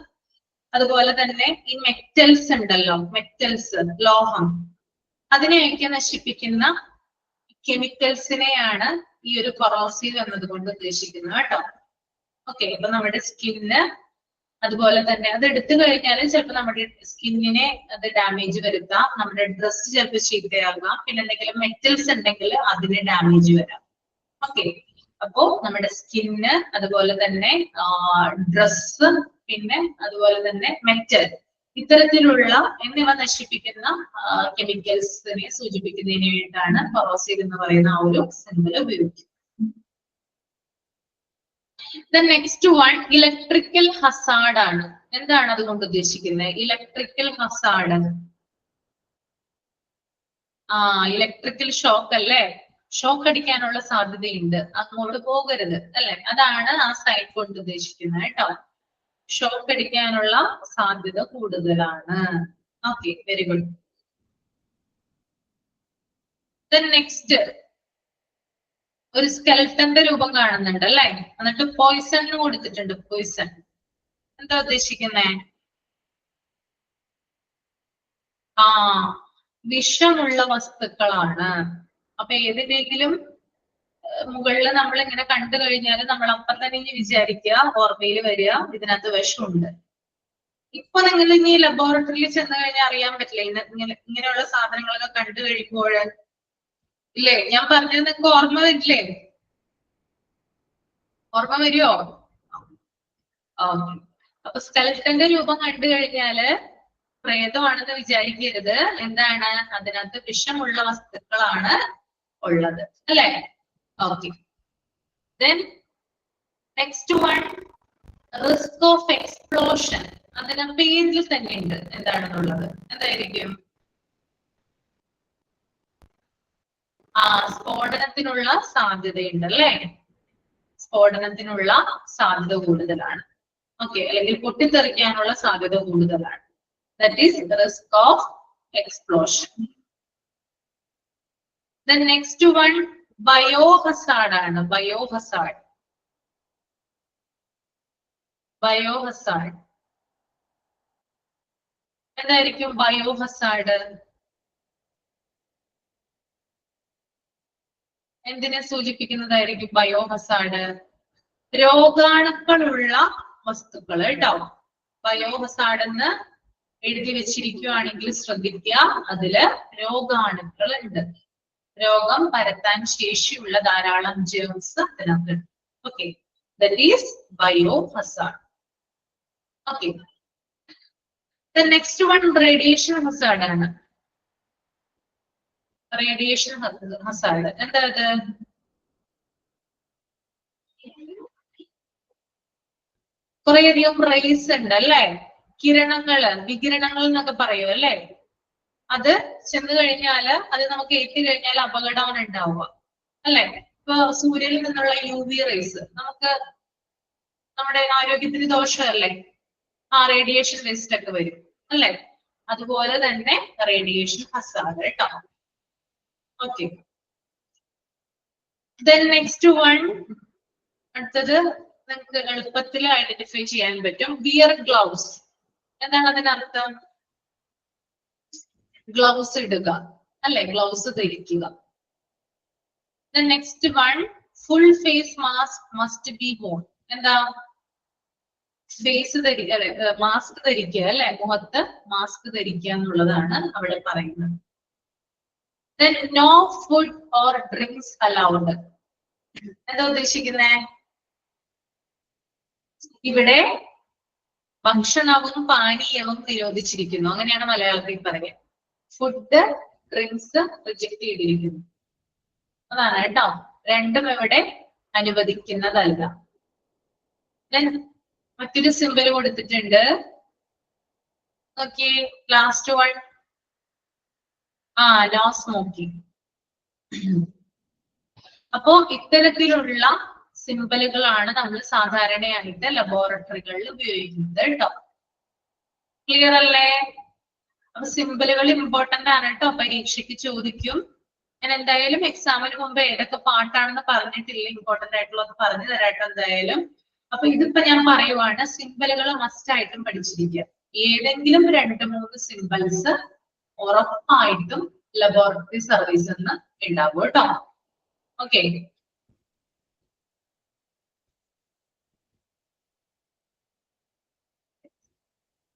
അതുപോലെ തന്നെ ഈ മെറ്റൽസ് ഉണ്ടല്ലോ, മെറ്റൽസ്, ലോഹം, അതിനെയൊക്കെ നശിപ്പിക്കുന്ന കെമിക്കൽസിനെയാണ് ഈ ഒരു കൊറോസീവ് എന്നതുകൊണ്ട് ഉദ്ദേശിക്കുന്നത് കേട്ടോ. ഓക്കെ, അപ്പൊ നമ്മുടെ സ്കിന്ന് അതുപോലെ തന്നെ അത് എടുത്തു കഴിഞ്ഞാൽ ചിലപ്പോൾ നമ്മുടെ സ്കിന്നിനെ അത് ഡാമേജ് വരുത്താം, നമ്മുടെ ഡ്രസ്സ് ചിലപ്പോൾ ചീത്തയാകാം, പിന്നെ എന്തെങ്കിലും മെറ്റൽസ് ഉണ്ടെങ്കിൽ അതിന് ഡാമേജ് വരാം. ഓക്കെ, അപ്പോ നമ്മുടെ സ്കിന്ന് അതുപോലെ തന്നെ ഡ്രസ്സ് പിന്നെ അതുപോലെ തന്നെ മെറ്റൽ, ഇത്തരത്തിലുള്ള എന്നിവ നശിപ്പിക്കുന്ന കെമിക്കൽസിനെ സൂചിപ്പിക്കുന്നതിന് വേണ്ടിയിട്ടാണ് കൊറോസീവ് എന്ന് പറയുന്ന ആ ഒരു സിമ്പിൾ ഉപയോഗിക്കുന്നത്. The next one electrical Hazard ആണ്. എന്താണ് അതുകൊണ്ട് ഉദ്ദേശിക്കുന്നത്? ഇലക്ട്രിക്കൽ ഹസാർഡ്, ഇലക്ട്രിക്കൽ ഷോക്ക് അല്ലേ? ഷോക്ക് അടിക്കാനുള്ള സാധ്യതയുണ്ട്, അങ്ങോട്ട് പോകരുത് അല്ലെ? അതാണ് ആ സൈൻ കൊണ്ട് ഉദ്ദേശിക്കുന്നത് കേട്ടോ. ഷോക്ക് അടിക്കാനുള്ള സാധ്യത കൂടുതലാണ്. Okay, very good. നെക്സ്റ്റ് ഒരു സ്കെൽട്ടന്റെ രൂപം കാണുന്നുണ്ട് അല്ലെ? എന്നിട്ട് പോയിസൺ കൊടുത്തിട്ടുണ്ട്. പോയിസൺ എന്താ ഉദ്ദേശിക്കുന്നേ? വിഷമുള്ള വസ്തുക്കളാണ്. അപ്പൊ ഏതിനെങ്കിലും മുകളിൽ നമ്മൾ ഇങ്ങനെ കണ്ടു കഴിഞ്ഞാൽ നമ്മൾ അപ്പം തന്നെ ഇനി വിചാരിക്കുക, ഓർമ്മയിൽ വരിക, ഇതിനകത്ത് വിഷമുണ്ട്. ഇപ്പൊ നിങ്ങൾ ഇനി ലബോറട്ടറിയിൽ ചെന്ന് കഴിഞ്ഞാൽ അറിയാൻ പറ്റില്ല ഇങ്ങനെയുള്ള സാധനങ്ങളൊക്കെ കണ്ടു കഴിയുമ്പോൾ, ഇല്ലേ? ഞാൻ പറഞ്ഞത് നിങ്ങൾക്ക് ഓർമ്മ വരില്ലേ? ഓർമ്മ വരുമോ? ഓക്കെ. അപ്പൊ സ്കെൽട്ടന്റെ രൂപം കണ്ടു കഴിഞ്ഞാല് പ്രേതമാണെന്ന് വിചാരിക്കരുത്. എന്താണ്? അതിനകത്ത് വിഷമുള്ള വസ്തുക്കളാണ് ഉള്ളത് അല്ലെ? Okay. Then next one, risk of explosion. അതിന് പേരിൽ തന്നെ ഉണ്ട് എന്താണെന്നുള്ളത്. എന്തായിരിക്കും? സ്ഫോടനത്തിനുള്ള സാധ്യതയുണ്ട് അല്ലെ? സ്ഫോടനത്തിനുള്ള സാധ്യത കൂടുതലാണ്. ഓക്കെ, അല്ലെങ്കിൽ പൊട്ടിത്തെറിക്കാനുള്ള സാധ്യത കൂടുതലാണ്. That is risk of explosion. The next one biohazard ആണ്. ബയോഹസാർഡ്, ബയോഹസാർഡ് എന്തായിരിക്കും? ബയോഹസാർഡ് എന്തിനെ സൂചിപ്പിക്കുന്നതായിരിക്കും? ബയോഹസാർഡ് രോഗാണുക്കളുള്ള വസ്തുക്കൾ കേട്ടോ. ബയോഹസാർഡ് എന്ന് എഴുതി വെച്ചിരിക്കുകയാണെങ്കിൽ ശ്രദ്ധിക്കുക, അതില് രോഗാണുക്കൾ ഉണ്ട്. രോഗം പരത്താൻ ശേഷിയുള്ള ധാരാളം ജേംസ് അതിനകത്ത്. Okay, that is ബയോഹസാർഡ്. Okay. The next one radiation Hazard ആണ്. റേഡിയേഷൻ ഹസാർഡ് എന്താ? അത് കുറേയധികം റേസ് ഉണ്ട് അല്ലെ? കിരണങ്ങള്, വികിരണങ്ങൾ എന്നൊക്കെ പറയും അല്ലെ? അത് ചെന്ന് കഴിഞ്ഞാല് അത് നമുക്ക് ഏറ്റി കഴിഞ്ഞാൽ അപകടമാണ് ഉണ്ടാവുക അല്ലെ? ഇപ്പൊ സൂര്യനിൽ നിന്നുള്ള UV റേസ് നമുക്ക് നമ്മുടെ ആരോഗ്യത്തിന് ദോഷമല്ലേ? റേഡിയേഷൻ വേസ്റ്റ് ഒക്കെ വരും അല്ലെ? അതുപോലെ തന്നെ റേഡിയേഷൻ ഹസാർഡ് കേട്ടോ. ഓക്കെ. Then next one, അടുത്തത് നിങ്ങൾക്ക് എളുപ്പത്തിൽ ഐഡന്റിഫൈ ചെയ്യാൻ പറ്റും. Wear gloves. എന്താണ് അതിനർത്ഥം? ഗ്ലൗസ് ഇടുക അല്ലെ? ഗ്ലൗസ് ധരിക്കുക. The next one, full face mask must be worn. എന്താ? ഫേസ് മാസ്ക് ധരിക്കുക അല്ലെ? മുഖത്ത് മാസ്ക് ധരിക്കുക എന്നുള്ളതാണ് അവിടെ പറയുന്നത്. Then no food or drinks allowed. എന്താ ഉദ്ദേശിക്കുന്നേ? ഇവിടെ ഭക്ഷണവും പാനീയവും നിരോധിച്ചിരിക്കുന്നു, അങ്ങനെയാണ് മലയാളത്തിൽ പറയുക. ഫുഡ്, ഡ്രിങ്ക്സ് റിജക്ട് ചെയ്തിരിക്കുന്നു, അതാണ് കേട്ടോ. രണ്ടും ഇവിടെ അനുവദിക്കുന്നതല്ല. മറ്റൊരു സിമ്പിൾ കൊടുത്തിട്ടുണ്ട്. Okay, last one. No smoking. അപ്പോ ഇത്തരത്തിലുള്ള സിമ്പിളുകളാണ് നമ്മൾ സാധാരണയായിട്ട് ലബോറട്ടറികളിൽ ഉപയോഗിക്കുന്നത് കേട്ടോ. ക്ലിയർ അല്ലേ? അപ്പൊ സിമ്പിളുകൾ ഇമ്പോർട്ടന്റ് ആണ് കേട്ടോ, പരീക്ഷയ്ക്ക് ചോദിക്കും. ഞാൻ എന്തായാലും എക്സാമിന് മുമ്പ് ഏതൊക്കെ പാട്ടാണെന്ന് പറഞ്ഞിട്ടില്ല, ഇമ്പോർട്ടന്റ് ആയിട്ടുള്ളത് പറഞ്ഞു തരാട്ടോ എന്തായാലും. അപ്പൊ ഇതിപ്പോ ഞാൻ പറയുവാണ്, സിമ്പിളുകൾ മസ്റ്റ് ആയിട്ടും പഠിച്ചിരിക്കുക. ഏതെങ്കിലും 2-3 സിമ്പിൾസ് ഉറപ്പായിട്ടും ലബോറട്ടറി സർവീസ് എന്ന് ഉണ്ടാവും കേട്ടോ. ഓക്കെ.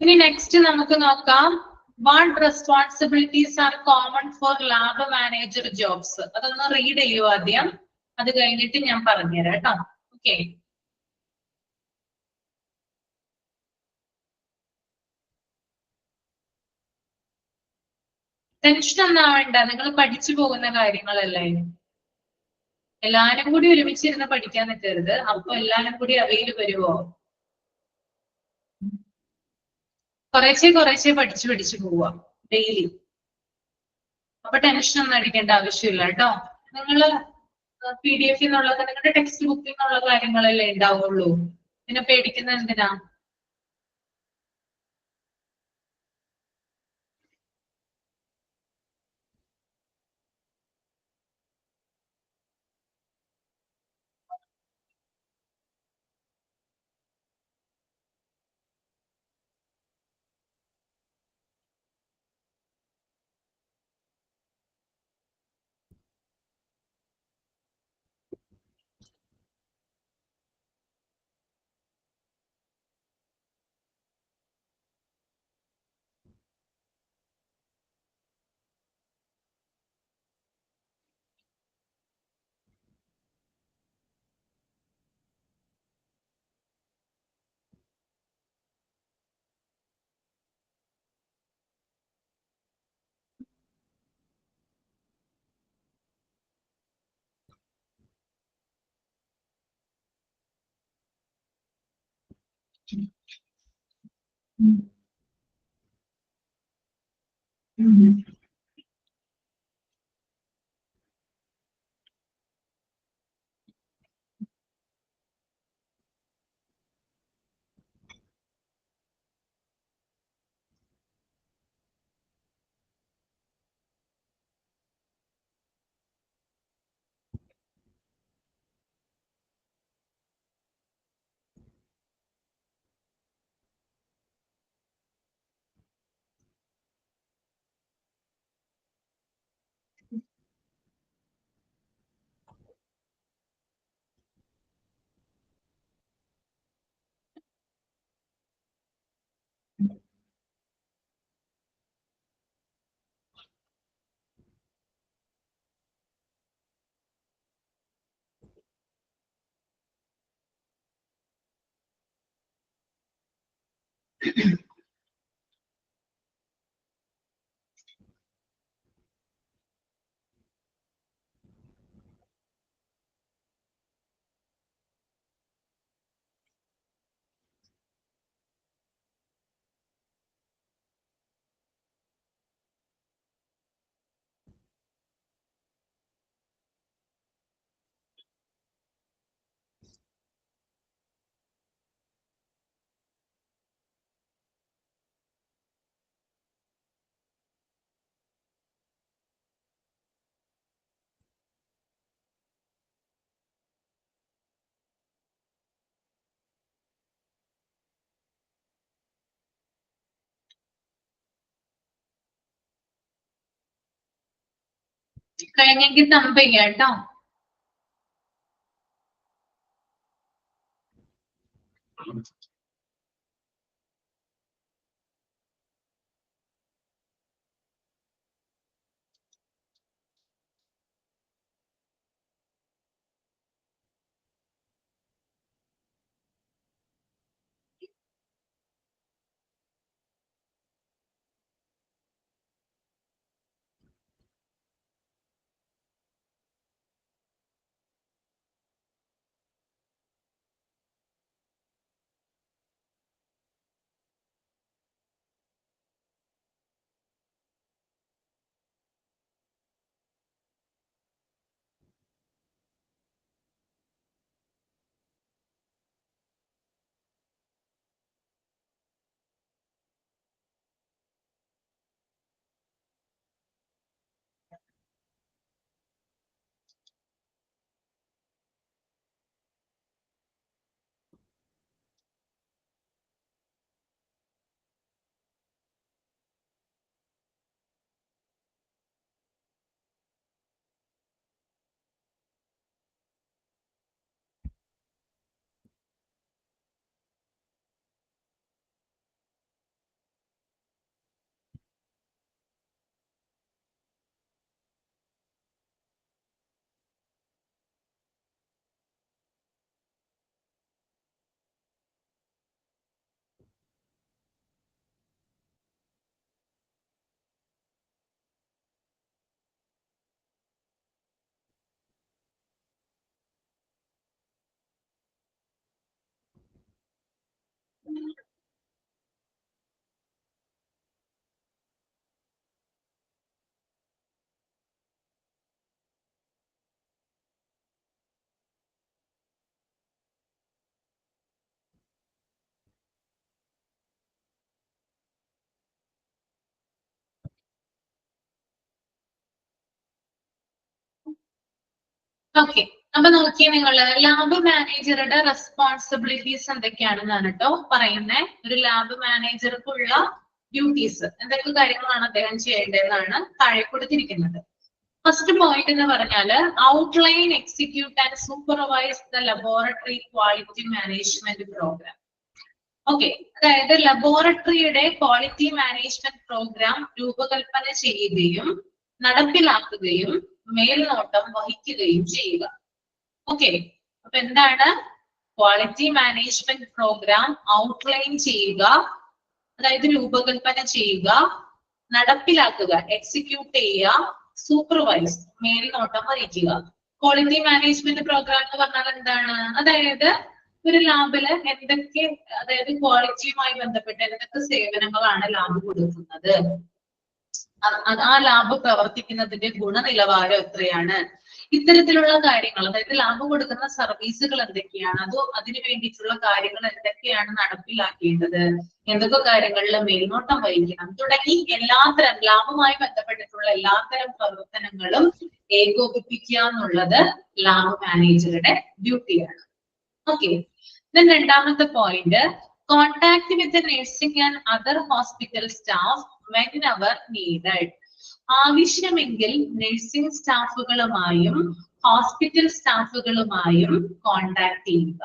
ഇനി നെക്സ്റ്റ് നമുക്ക് നോക്കാം, what responsibilities are common for lab manager jobs. അതൊന്ന് റീഡ് ചെയ്യൂ ആദ്യം, അത് കഴിഞ്ഞിട്ട് ഞാൻ പറഞ്ഞുതരാം കേട്ടോ. ഓക്കെ. ടെൻഷൻ ഒന്നും ആവണ്ട, നിങ്ങൾ പഠിച്ചു പോകുന്ന കാര്യങ്ങളല്ലേ. എല്ലാരും കൂടി ഒരുമിച്ചിരുന്ന് പഠിക്കാൻ നിൽക്കരുത്. അപ്പൊ എല്ലാരും കൂടി അവയിൽ വരുവോ? കുറേശ്ശെ കുറേശ്ശെ പഠിച്ചു പഠിച്ചു പോവാ ഡെയിലി. അപ്പൊ ടെൻഷൻ ഒന്നും അടിക്കേണ്ട ആവശ്യമില്ല കേട്ടോ. നിങ്ങള് PDF എന്നുള്ളത് നിങ്ങളുടെ ടെക്സ്റ്റ് ബുക്കിൽ നിന്നുള്ള കാര്യങ്ങളല്ലേ ഉണ്ടാവുള്ളൂ. പിന്നെ പേടിക്കുന്ന എന്തിനാ? കഴിഞ്ഞെങ്കിൽ തമ്പ് ചെയ്യാം കേട്ടോ. ഓക്കെ, അപ്പൊ നോക്കിയേ നിങ്ങള് ലാബ് മാനേജറുടെ റെസ്പോൺസിബിലിറ്റീസ് എന്തൊക്കെയാണെന്നാണ് കേട്ടോ പറയുന്നത്. ഒരു ലാബ് മാനേജർക്കുള്ള ഡ്യൂട്ടീസ് എന്തൊക്കെ കാര്യങ്ങളാണ് അദ്ദേഹം ചെയ്യേണ്ടതെന്നാണ് താഴെ കൊടുത്തിരിക്കുന്നത്. ഫസ്റ്റ് പോയിന്റ് എന്ന് പറഞ്ഞാല് outline, execute and supervise the laboratory quality management programme. Okay, അതായത് ലബോറട്ടറിയുടെ ക്വാളിറ്റി മാനേജ്മെന്റ് പ്രോഗ്രാം രൂപകൽപ്പന ചെയ്യുകയും നടപ്പിലാക്കുകയും മേൽനോട്ടം വഹിക്കുകയും ചെയ്യുക. ഓക്കെ, അപ്പൊ എന്താണ് ക്വാളിറ്റി മാനേജ്മെന്റ് പ്രോഗ്രാം? ഔട്ട്ലൈൻ ചെയ്യുക, അതായത് രൂപകൽപ്പന ചെയ്യുക, നടപ്പിലാക്കുക, എക്സിക്യൂട്ട് ചെയ്യുക, സൂപ്പർവൈസ് മേൽനോട്ടം വഹിക്കുക. ക്വാളിറ്റി മാനേജ്മെന്റ് പ്രോഗ്രാം എന്ന് പറഞ്ഞാൽ എന്താണ്? അതായത് ഒരു ലാബില് എന്തൊക്കെ, അതായത് ക്വാളിറ്റിയുമായി ബന്ധപ്പെട്ട് എന്തൊക്കെ സേവനങ്ങളാണ് ലാബ് കൊടുക്കുന്നത്, ആ ലാബ് പ്രവർത്തിക്കുന്നതിന്റെ ഗുണനിലവാരം എത്രയാണ്, ഇത്തരത്തിലുള്ള കാര്യങ്ങൾ, അതായത് ലാബ് കൊടുക്കുന്ന സർവീസുകൾ എന്തൊക്കെയാണ്, അതിനു വേണ്ടിയിട്ടുള്ള കാര്യങ്ങൾ എന്തൊക്കെയാണ് നടപ്പിലാക്കേണ്ടത്, എന്തൊക്കെ കാര്യങ്ങളിൽ മേൽനോട്ടം വഹിക്കണം തുടങ്ങി എല്ലാത്തരം ലാബുമായി ബന്ധപ്പെട്ടിട്ടുള്ള എല്ലാത്തരം പ്രവർത്തനങ്ങളും ഏകോപിപ്പിക്കുക എന്നുള്ളത് ലാബ് മാനേജറുടെ ഡ്യൂട്ടിയാണ്. ഓക്കെ, രണ്ടാമത്തെ point contact with nursing and other hospital staff whenever needed. ആവശ്യമെങ്കിൽ നഴ്സിംഗ് സ്റ്റാഫുകളുമായും ഹോസ്പിറ്റൽ സ്റ്റാഫുകളുമായും കോണ്ടാക്ട് ചെയ്യുക.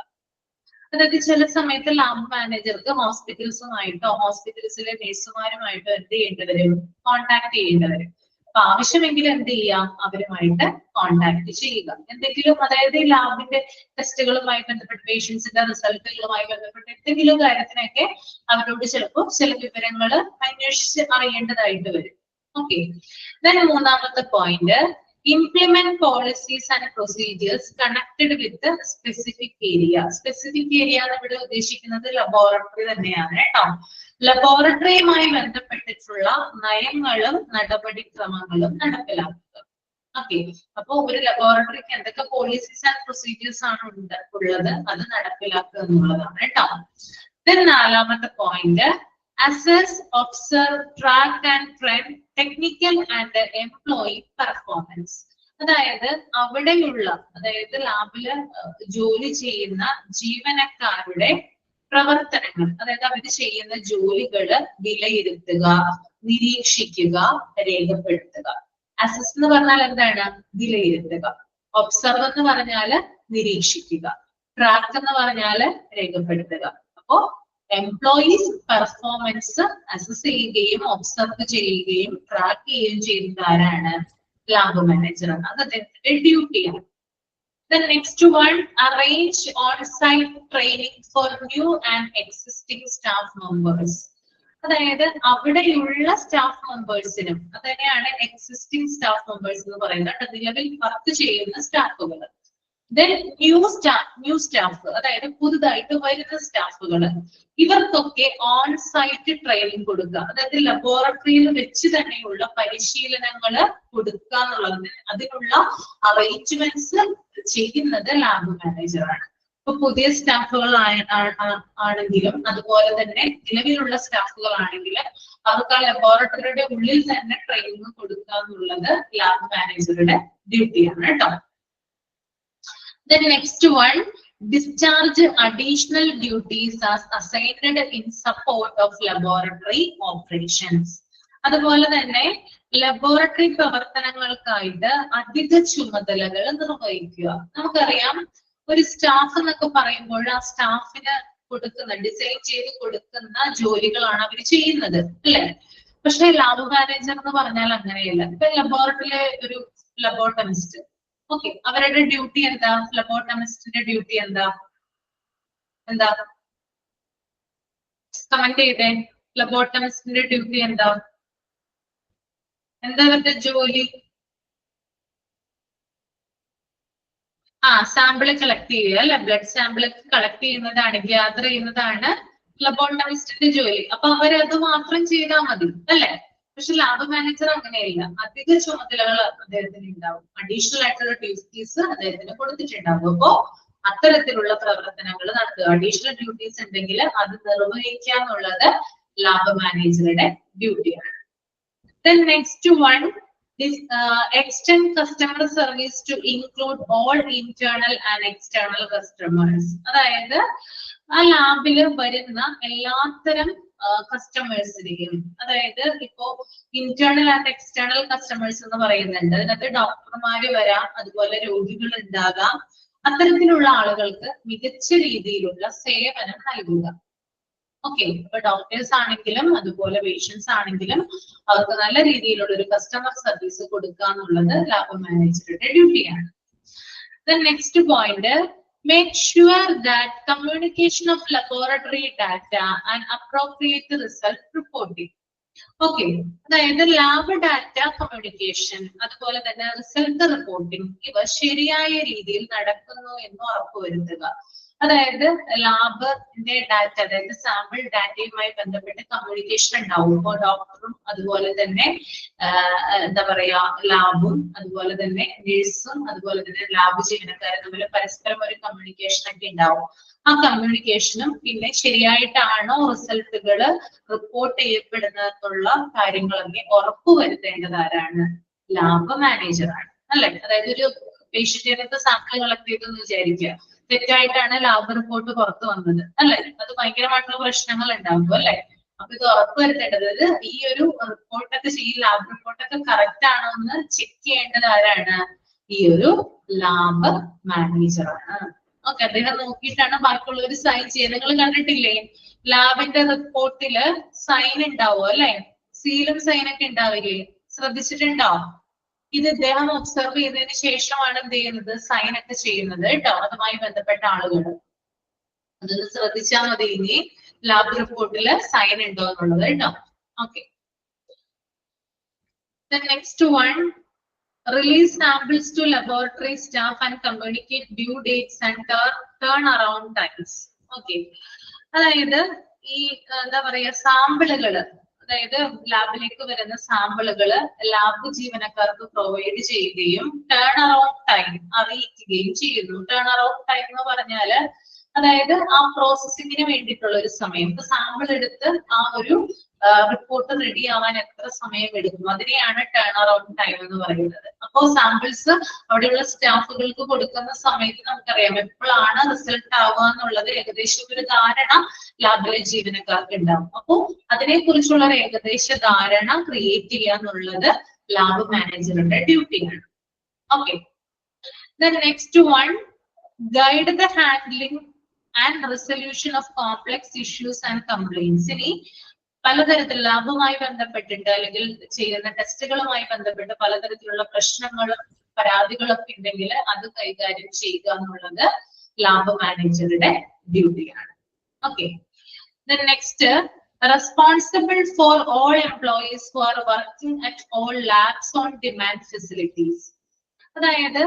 അതായത് ചില സമയത്ത് ലാബ് മാനേജർക്ക് ഹോസ്പിറ്റൽസുമായിട്ടോ ഹോസ്പിറ്റൽസിലെ നഴ്സുമാരുമായിട്ടോ എന്ത് ചെയ്യേണ്ടി വരും? കോണ്ടാക്ട് ചെയ്യേണ്ടി വരും. അപ്പൊ ആവശ്യമെങ്കിൽ എന്ത് ചെയ്യാം? അവരുമായിട്ട് കോണ്ടാക്ട് ചെയ്യുക. എന്തെങ്കിലും, അതായത് ഈ ലാബിന്റെ ടെസ്റ്റുകളുമായി ബന്ധപ്പെട്ട് പേഷ്യൻസിന്റെ റിസൾട്ടുകളുമായി ബന്ധപ്പെട്ട് എന്തെങ്കിലും കാര്യത്തിനൊക്കെ അവരോട് ചിലപ്പോൾ ചില വിവരങ്ങൾ അന്വേഷിച്ച് അറിയേണ്ടതായിട്ട് വരും. ഓക്കെ, മൂന്നാമത്തെ point implement policies and procedures connected with the specific area. Specific area എന്ന് ഇവിടെ ഉദ്ദേശിക്കുന്നത് ലബോറട്ടറി തന്നെയാണ് കേട്ടോ. ലബോറട്ടറിയുമായി ബന്ധപ്പെട്ടിട്ടുള്ള നയങ്ങളും നടപടിക്രമങ്ങളും നടപ്പിലാക്കുക. ഓക്കെ, അപ്പൊ ഒരു ലബോറട്ടറിക്ക് എന്തൊക്കെ പോളിസീസ് ആൻഡ് പ്രൊസീജിയേഴ്സ് ആണ് ഉള്ളത് അത് നടപ്പിലാക്കുക എന്നുള്ളതാണ് കേട്ടോ. നാലാമത്തെ point assess, observe, track and trend technical and employee performance. അതായത് അവിടെയുള്ള, അതായത് ലാബില് ജോലി ചെയ്യുന്ന ജീവനക്കാരുടെ പ്രവർത്തനങ്ങൾ, അതായത് അവർ ചെയ്യുന്ന ജോലികള് വിലയിരുത്തുക, നിരീക്ഷിക്കുക, രേഖപ്പെടുത്തുക. അസസ് എന്ന് പറഞ്ഞാൽ എന്താണ്? വിലയിരുത്തുക. ഒബ്സർവ് എന്ന് പറഞ്ഞാല് നിരീക്ഷിക്കുക. ട്രാക്ക് എന്ന് പറഞ്ഞാല് രേഖപ്പെടുത്തുക. അപ്പോ എംപ്ലോയീസ് പെർഫോമൻസ് അസസ് ചെയ്യുകയും ഒബ്സർവ് ചെയ്യുകയും ട്രാക്ക് ചെയ്യുകയും ചെയ്യുന്നത് ആരാണ്? ലാബ് മാനേജർ ആണ്. അത് അദ്ദേഹത്തിന്റെ ഡ്യൂട്ടിയാണ്. The next one, arrange on-site training for new and existing staff members. അതായത് അവിടെയുള്ള സ്റ്റാഫ് മെമ്പേഴ്സിനും, അതന്നെയാണ് എക്സിസ്റ്റിംഗ് സ്റ്റാഫ് മെമ്പേഴ്സ് എന്ന് പറയുന്നത്, നിലവിൽ വർക്ക് ചെയ്യുന്ന സ്റ്റാഫുകൾ. Then new staff, അതായത് പുതുതായിട്ട് വരുന്ന സ്റ്റാഫുകൾ, ഇവർക്കൊക്കെ ഓൺ സൈറ്റ് ട്രെയിനിങ് കൊടുക്കുക. അതായത് ലബോറട്ടറിയിൽ വെച്ച് തന്നെയുള്ള പരിശീലനങ്ങൾ കൊടുക്കുക എന്നുള്ളത്, അതിനുള്ള അറേഞ്ച്മെന്റ്സ് ചെയ്യുന്നത് ലാബ് മാനേജറാണ്. ഇപ്പൊ പുതിയ സ്റ്റാഫുകൾ ആണെങ്കിലും അതുപോലെ തന്നെ നിലവിലുള്ള സ്റ്റാഫുകൾ ആണെങ്കിലും അവർക്ക് ആ ലബോറട്ടറിയുടെ ഉള്ളിൽ തന്നെ ട്രെയിനിങ് കൊടുക്കുക എന്നുള്ളത് ലാബ് മാനേജറുടെ ഡ്യൂട്ടിയാണ് കേട്ടോ. The next one, discharge additional duties as assigned in support of laboratory operations. അതുപോലെ തന്നെ ലബോറട്ടറി പ്രവർത്തനങ്ങൾക്കായിട്ട് അധിക ചുമതലകൾ നിർവഹിക്കുക. നമുക്കറിയാം, ഒരു സ്റ്റാഫ് എന്നൊക്കെ പറയുമ്പോൾ ആ സ്റ്റാഫിന് കൊടുക്കുന്ന, ഡിസൈൻ ചെയ്ത് കൊടുക്കുന്ന ജോലികളാണ് അവർ ചെയ്യുന്നത്, അല്ലെ? പക്ഷെ ലാബ് മാനേജർ എന്ന് പറഞ്ഞാൽ അങ്ങനെയല്ല. ഇപ്പൊ ലബോറട്ടറിയിലെ ഒരു ലബോറട്ടമിസ്റ്റ്, ഓക്കെ, അവരുടെ ഡ്യൂട്ടി എന്താ? ലബോറട്ടമിസ്റ്റിന്റെ ഡ്യൂട്ടി എന്താ? കമന്റ് ചെയ്തേ. ലബോറട്ടമിസ്റ്റിന്റെ ഡ്യൂട്ടി എന്താ അവരുടെ ജോലി? സാമ്പിള് കളക്ട് ചെയ്യുക, അല്ലെ? ബ്ലഡ് സാമ്പിള് കളക്ട് ചെയ്യുന്നതാണ്, ഗ്യാദർ ചെയ്യുന്നതാണ് ലബോറട്ടമിസ്റ്റിന്റെ ജോലി. അപ്പൊ അവരത് മാത്രം ചെയ്താൽ മതി, അല്ലെ? പക്ഷെ ലാബ് മാനേജർ അങ്ങനെയല്ല, അധിക ചുമതലകൾ അദ്ദേഹത്തിന് ഉണ്ടാവും, അഡീഷണൽ ആയിട്ടുള്ള ഡ്യൂട്ടീസ് അദ്ദേഹത്തിന് കൊടുത്തിട്ടുണ്ടാവും. അപ്പോ അത്തരത്തിലുള്ള പ്രവർത്തനങ്ങൾ നടത്തുക, അഡീഷണൽ ഡ്യൂട്ടീസ് ഉണ്ടെങ്കിൽ അത് നിർവഹിക്കുക എന്നുള്ളത് ലാബ് മാനേജറുടെ ഡ്യൂട്ടിയാണ്. Then next one, extend customer service to include all internal and external customers. അതായത് ആ ലാബിൽ വരുന്ന എല്ലാത്തരം കസ്റ്റമേഴ്സിനെയും, അതായത് ഇപ്പോ ഇന്റേണൽ ആൻഡ് എക്സ്റ്റേണൽ കസ്റ്റമേഴ്സ് എന്ന് പറയുന്നുണ്ട്. അതിനകത്ത് ഡോക്ടർമാര് വരാം, അതുപോലെ രോഗികൾ ഉണ്ടാകാം. അത്തരത്തിലുള്ള ആളുകൾക്ക് മികച്ച രീതിയിലുള്ള സേവനം നൽകുക. ഓക്കെ, ഇപ്പൊ ഡോക്ടേഴ്സ് ആണെങ്കിലും അതുപോലെ പേഷ്യൻസ് ആണെങ്കിലും അവർക്ക് നല്ല രീതിയിലുള്ള ഒരു കസ്റ്റമർ സർവീസ് കൊടുക്കുക എന്നുള്ളത് ലാബ് മാനേജറുടെ ഡ്യൂട്ടിയാണ്. Next point, make sure that communication of laboratory data and appropriate result reporting. Okay, അതായത് ലാബ് ഡാറ്റ കമ്മ്യൂണിക്കേഷൻ അതുപോലെ തന്നെ റിസൾട്ട് റിപ്പോർട്ടിംഗ് ഇവ ശരിയായ രീതിയിൽ നടക്കുന്നു എന്ന് ഉറപ്പുവരുത്തുക. അതായത് ലാബിന്റെ ഡാറ്റ, അതായത് സാമ്പിൾ ഡാറ്റയുമായി ബന്ധപ്പെട്ട് കമ്മ്യൂണിക്കേഷൻ ഉണ്ടാവും. ഇപ്പോൾ ഡോക്ടറും അതുപോലെ തന്നെ എന്താ പറയാ ലാബും അതുപോലെ തന്നെ നഴ്സും അതുപോലെ തന്നെ ലാബ് ജീവനക്കാരും തമ്മിൽ പരസ്പരം ഒരു കമ്മ്യൂണിക്കേഷൻ ഒക്കെ ഉണ്ടാവും. ആ കമ്മ്യൂണിക്കേഷനും പിന്നെ ശരിയായിട്ടാണോ റിസൾട്ടുകൾ റിപ്പോർട്ട് ചെയ്യപ്പെടുന്നതെന്നുള്ള കാര്യങ്ങളൊക്കെ ഉറപ്പുവരുത്തേണ്ടത് ആരാണ്? ലാബ് മാനേജറാണ്, അല്ലെ? അതായത് ഒരു പേഷ്യന്റിനകത്ത് സാമ്പിൾ കളക്ട് ചെയ്തെന്ന് വിചാരിക്കുക, തെറ്റായിട്ടാണ് ലാബ് റിപ്പോർട്ട് പുറത്തു വന്നത്, അല്ലെ? അത് ഭയങ്കരമായിട്ടുള്ള പ്രശ്നങ്ങൾ ഉണ്ടാകും, അല്ലെ? അപ്പൊ ഇത് ഉറപ്പുവരുത്തേണ്ടത് ഈ ഒരു റിപ്പോർട്ടൊക്കെ ലാബ് റിപ്പോർട്ടൊക്കെ കറക്റ്റ് ആണോ എന്ന് ചെക്ക് ചെയ്യേണ്ടത് ആരാണ്? ഈ ഒരു ലാബ് മാനേജറാണ്. ഓക്കെ, അദ്ദേഹം നോക്കിയിട്ടാണ് ബാക്കിയുള്ളവർ സൈൻ ചെയ്യുന്നത്. നിങ്ങൾ കണ്ടിട്ടില്ലേ ലാബിന്റെ റിപ്പോർട്ടില് സൈൻ ഉണ്ടാവും, അല്ലെ? സീലും സൈനൊക്കെ ഉണ്ടാവില്ലേ? ശ്രദ്ധിച്ചിട്ടുണ്ടോ? ഇത് ഇദ്ദേഹം ഒബ്സർവ് ചെയ്തതിന് ശേഷമാണ് എന്ത് ചെയ്യുന്നത്? സൈൻ ഒക്കെ ചെയ്യുന്നത് കേട്ടോ, അതുമായി ബന്ധപ്പെട്ട ആളുകൾ. അതൊന്ന് ശ്രദ്ധിച്ചാൽ മതി ഇനി ലാബ് റിപ്പോർട്ടില് സൈൻ ഉണ്ടോ എന്നുള്ളത് കേട്ടോ. Okay, next one, release samples to laboratory staff and communicate due dates and turnaround times. Okay, അതായത് ഈ എന്താ പറയാ സാമ്പിളുകള്, അതായത് ലാബിലേക്ക് വരുന്ന സാമ്പിളുകള് ലാബ് ജീവനക്കാർക്ക് പ്രൊവൈഡ് ചെയ്യുകയും ടേൺ അറൌണ്ട് ടൈം അറിയിക്കുകയും ചെയ്യുന്നു. ടേൺ അറൌണ്ട് ടൈം എന്ന് പറഞ്ഞാല് അതായത് ആ പ്രോസസ്സിങ്ങിന് വേണ്ടിയിട്ടുള്ള ഒരു സമയം. ഇപ്പൊ സാമ്പിൾ എടുത്ത് ആ ഒരു റിപ്പോർട്ട് റെഡി ആവാൻ എത്ര സമയം എടുക്കും, അതിനെയാണ് ടേൺ അറൌണ്ട് ടൈം എന്ന് പറയുന്നത്. അപ്പോൾ സാമ്പിൾസ് അവിടെയുള്ള സ്റ്റാഫുകൾക്ക് കൊടുക്കുന്ന സമയത്ത് നമുക്കറിയാം എപ്പോഴാണ് റിസൾട്ട് ആവുക എന്നുള്ളത് ഏകദേശം ഒരു ധാരണ ലാബിലെ ജീവനക്കാർക്ക് ഉണ്ടാവും. അപ്പോൾ അതിനെക്കുറിച്ചുള്ള ഒരു ഏകദേശ ധാരണ ക്രിയേറ്റ് ചെയ്യുക എന്നുള്ളത് ലാബ് മാനേജറുടെ ഡ്യൂട്ടിയാണ്. Okay, next one, guide the handling and resolution of complex issues and complaints. ഇനി പലതരത്തിൽ ലാബുമായി ബന്ധപ്പെട്ടിട്ട് അല്ലെങ്കിൽ ചെയ്യുന്ന ടെസ്റ്റുകളുമായി ബന്ധപ്പെട്ട് പലതരത്തിലുള്ള പ്രശ്നങ്ങളും പരാതികളൊക്കെ ഉണ്ടെങ്കിൽ അത് കൈകാര്യം ചെയ്യുക എന്നുള്ളത് ലാബ് മാനേജറുടെ ഡ്യൂട്ടിയാണ്. Okay, next, responsible for all employees who are working at all labs on demand facilities. അതായത്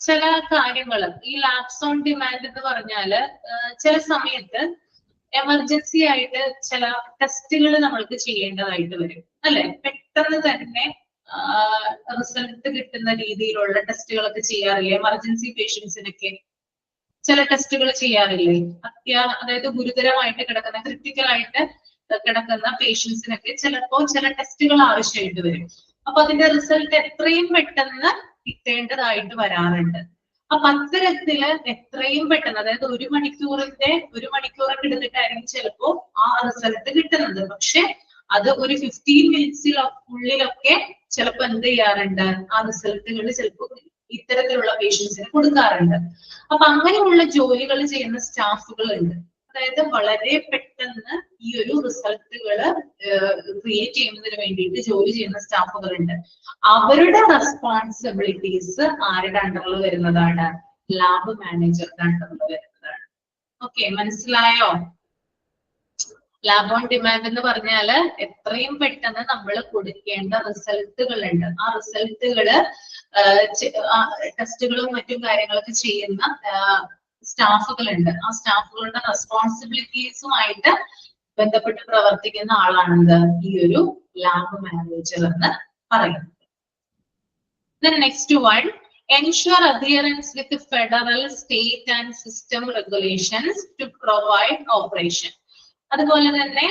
ചില കാര്യങ്ങൾ ഈ ലാബ്സ് ഓൺ ഡിമാൻഡ് എന്ന് പറഞ്ഞാല് ചില സമയത്ത് എമർജൻസി ആയിട്ട് ചില ടെസ്റ്റുകൾ നമ്മൾക്ക് ചെയ്യേണ്ടതായിട്ട് വരും, അല്ലെ? പെട്ടെന്ന് തന്നെ റിസൾട്ട് കിട്ടുന്ന രീതിയിലുള്ള ടെസ്റ്റുകളൊക്കെ ചെയ്യാറില്ലേ? എമർജൻസി പേഷ്യൻസിനൊക്കെ ചില ടെസ്റ്റുകൾ ചെയ്യാറില്ലേ? അതായത് ഗുരുതരമായിട്ട് കിടക്കുന്ന ക്രിട്ടിക്കൽ ആയിട്ട് കിടക്കുന്ന പേഷ്യൻസിനൊക്കെ ചിലപ്പോ ചില ടെസ്റ്റുകൾ ആവശ്യമായിട്ട് വരും. അപ്പൊ അതിന്റെ റിസൾട്ട് എത്രയും പെട്ടെന്ന് കിട്ടേണ്ടതായിട്ട് വരാറുണ്ട്. അപ്പൊ അത്തരത്തില് എത്രയും പെട്ടെന്ന്, അതായത് ഒരു മണിക്കൂറൊക്കെ എടുത്തിട്ടായിരിക്കും ചിലപ്പോ ആ റിസൾട്ട് കിട്ടുന്നത്. പക്ഷെ അത് ഒരു 15 മിനിറ്റ്സിനുള്ളിലൊക്കെ ചിലപ്പോ എന്ത് ചെയ്യാറുണ്ട്? ആ റിസൾട്ടുകൾ ചിലപ്പോ ഇത്തരത്തിലുള്ള പേഷ്യൻസിന് കൊടുക്കാറുണ്ട്. അപ്പൊ അങ്ങനെയുള്ള ജോലികൾ ചെയ്യുന്ന സ്റ്റാഫുകൾ ഉണ്ട്. അതായത് വളരെ പെട്ടെന്ന് ഈ ഒരു റിസൾട്ടുകൾ ക്രിയേറ്റ് ചെയ്യുന്നതിന് വേണ്ടിയിട്ട് ജോലി ചെയ്യുന്ന സ്റ്റാഫുകൾ ഉണ്ട്. അവരുടെ റെസ്പോൺസിബിലിറ്റീസ് ആരുടെ അണ്ടറിൽ വരുന്നതാണ്? ലാബ് മാനേജറുടെ അണ്ടറിൽ വരുന്നതാണ്. ഓക്കെ, മനസ്സിലായോ? ലാബ് ഓൺ ഡിമാൻഡ് എന്ന് പറഞ്ഞാല് എത്രയും പെട്ടെന്ന് നമ്മൾ കൊടുക്കേണ്ട റിസൾട്ടുകൾ ഉണ്ട്. ആ റിസൾട്ടുകള് ടെസ്റ്റുകളും മറ്റും കാര്യങ്ങളൊക്കെ ചെയ്യുന്ന സ്റ്റാഫുകൾ ഉണ്ട്. ആ സ്റ്റാഫുകളുടെ റെസ്പോൺസിബിലിറ്റീസുമായിട്ട് ബന്ധപ്പെട്ട് പ്രവർത്തിക്കുന്ന ആളാണെന്ത്? ഈ ഒരു ലാബ് മാനേജർ എന്ന് പറയുന്നത്. Next one, ensure adherence with the federal, state and system regulations to provide operation. അതുപോലെ തന്നെ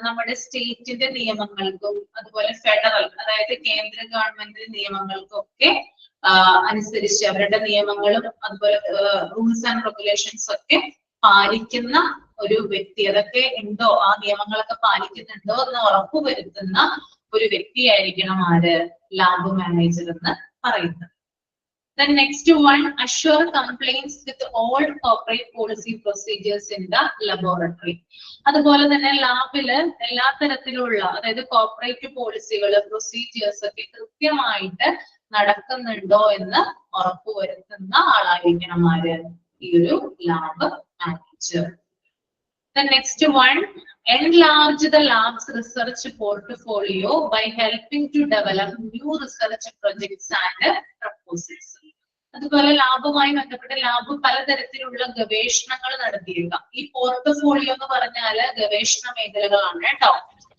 നമ്മുടെ സ്റ്റേറ്റിന്റെ നിയമങ്ങൾക്കും അതുപോലെ ഫെഡറൽ അതായത് കേന്ദ്ര ഗവൺമെന്റ് നിയമങ്ങൾക്കും ഒക്കെ അനുസരിച്ച് അവരുടെ നിയമങ്ങളും അതുപോലെ റൂൾസ് ആൻഡ് റെഗുലേഷൻസ് ഒക്കെ പാലിക്കുന്ന ഒരു വ്യക്തി, അതൊക്കെ ഉണ്ടോ, ആ നിയമങ്ങളൊക്കെ പാലിക്കുന്നുണ്ടോ എന്ന് ഉറപ്പുവരുത്തുന്ന ഒരു വ്യക്തിയായിരിക്കണം ആര്, ലാബ് മാനേജർ എന്ന് പറയുന്നത്. Then next one, assure compliance with all corporate policy procedures in the laboratory. അതുപോലെ തന്നെ ലാബില് എല്ലാ തരത്തിലുള്ള അതായത് കോർപ്പറേറ്റ് പോളിസികൾ പ്രൊസീജിയേഴ്സ് ഒക്കെ കൃത്യമായിട്ട് നടക്കുന്നുണ്ടോ എന്ന് ഉറപ്പുവരുത്തുന്ന ആളായിരിക്കണം ആര്, ഈ ഒരു lab manager. The next one, enlarge the lab's research portfolio by helping to develop new research projects and proposals. അതുപോലെ ലാബുമായി ബന്ധപ്പെട്ട് ലാബ് പലതരത്തിലുള്ള ഗവേഷണങ്ങൾ നടത്തിയേക്കാം. ഈ പോർട്ട്ഫോളിയോ എന്ന് പറഞ്ഞാല് ഗവേഷണ മേഖലകളാണ് കേട്ടോ.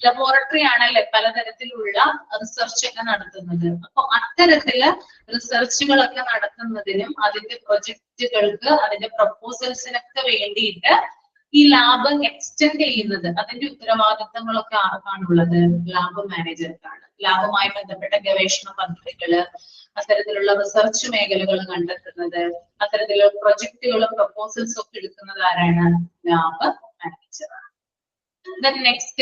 ലബോറട്ടറി ആണല്ലേ പലതരത്തിലുള്ള റിസർച്ച് ഒക്കെ നടത്തുന്നത്. അപ്പൊ അത്തരത്തില് റിസർച്ചുകളൊക്കെ നടത്തുന്നതിനും അതിന്റെ പ്രൊജക്ടുകൾക്ക് അതിന്റെ പ്രപ്പോസൽസിനൊക്കെ വേണ്ടിയിട്ട് ഈ ലാബ് എക്സ്റ്റെൻഡ് ചെയ്യുന്നത് അതിന്റെ ഉത്തരവാദിത്തങ്ങളൊക്കെ ആർക്കാണുള്ളത്, ലാബ് മാനേജർക്കാണ്. ലാബുമായി ബന്ധപ്പെട്ട ഗവേഷണ പദ്ധതികള്, അത്തരത്തിലുള്ള റിസർച്ച് മേഖലകൾ കണ്ടെത്തുന്നത്, അത്തരത്തിലുള്ള പ്രൊജക്ടുകളും പ്രപ്പോസൽസും ഒക്കെ എടുക്കുന്നത് ആരാണ്, ലാബ് മാനേജറാണ്. Then next,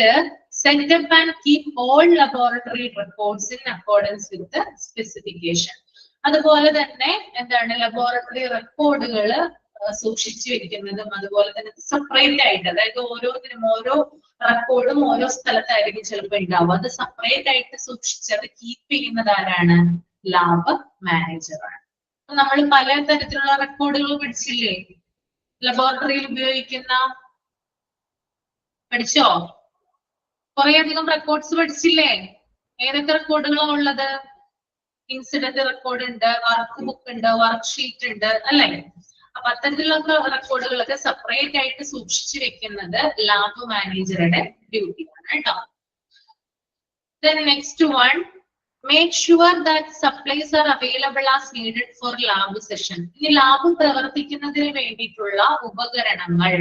set up and keep all laboratory records in accordance with the specification. അതുപോലെ തന്നെ എന്താണ് ലബോറട്ടറി റെക്കോർഡുകള് സൂക്ഷിച്ചു വെക്കുന്നതും അതുപോലെ തന്നെ സെപ്പറേറ്റ് ആയിട്ട്, അതായത് ഓരോന്നിനും ഓരോ റെക്കോർഡും ഓരോ സ്ഥലത്തായിരിക്കും ചിലപ്പോൾ ഉണ്ടാവും. അത് സെപ്പറേറ്റ് ആയിട്ട് സൂക്ഷിച്ച് അത് കീപ്പ് ചെയ്യുന്നത് ആരാണ്, ലാബ് മാനേജറാണ്. അപ്പൊ നമ്മൾ പല തരത്തിലുള്ള റെക്കോർഡുകൾ പഠിച്ചില്ലേ, ലബോറട്ടറിയിൽ ഉപയോഗിക്കുന്ന, പഠിച്ചോ? കുറെ അധികം റെക്കോർഡ്സ് പഠിച്ചില്ലേ? ഏതൊക്കെ റെക്കോർഡുകളാണ് ഉള്ളത്? ഇൻസിഡന്റ് റെക്കോർഡ് ഉണ്ട്, വർക്ക് ബുക്ക് ഉണ്ട്, വർക്ക് ഷീറ്റ് ഉണ്ട്, അല്ലെ? അപ്പൊ അത്തരത്തിലുള്ള റെക്കോർഡുകളൊക്കെ സെപ്പറേറ്റ് ആയിട്ട് സൂക്ഷിച്ചു വെക്കുന്നത് ലാബ് മാനേജറുടെ ഡ്യൂട്ടിയാണ് കേട്ടോ. Then next one, make sure that supplies are available as needed for lab session. ഈ ലാബ് പ്രവർത്തിക്കുന്നതിന് വേണ്ടിയിട്ടുള്ള ഉപകരണങ്ങൾ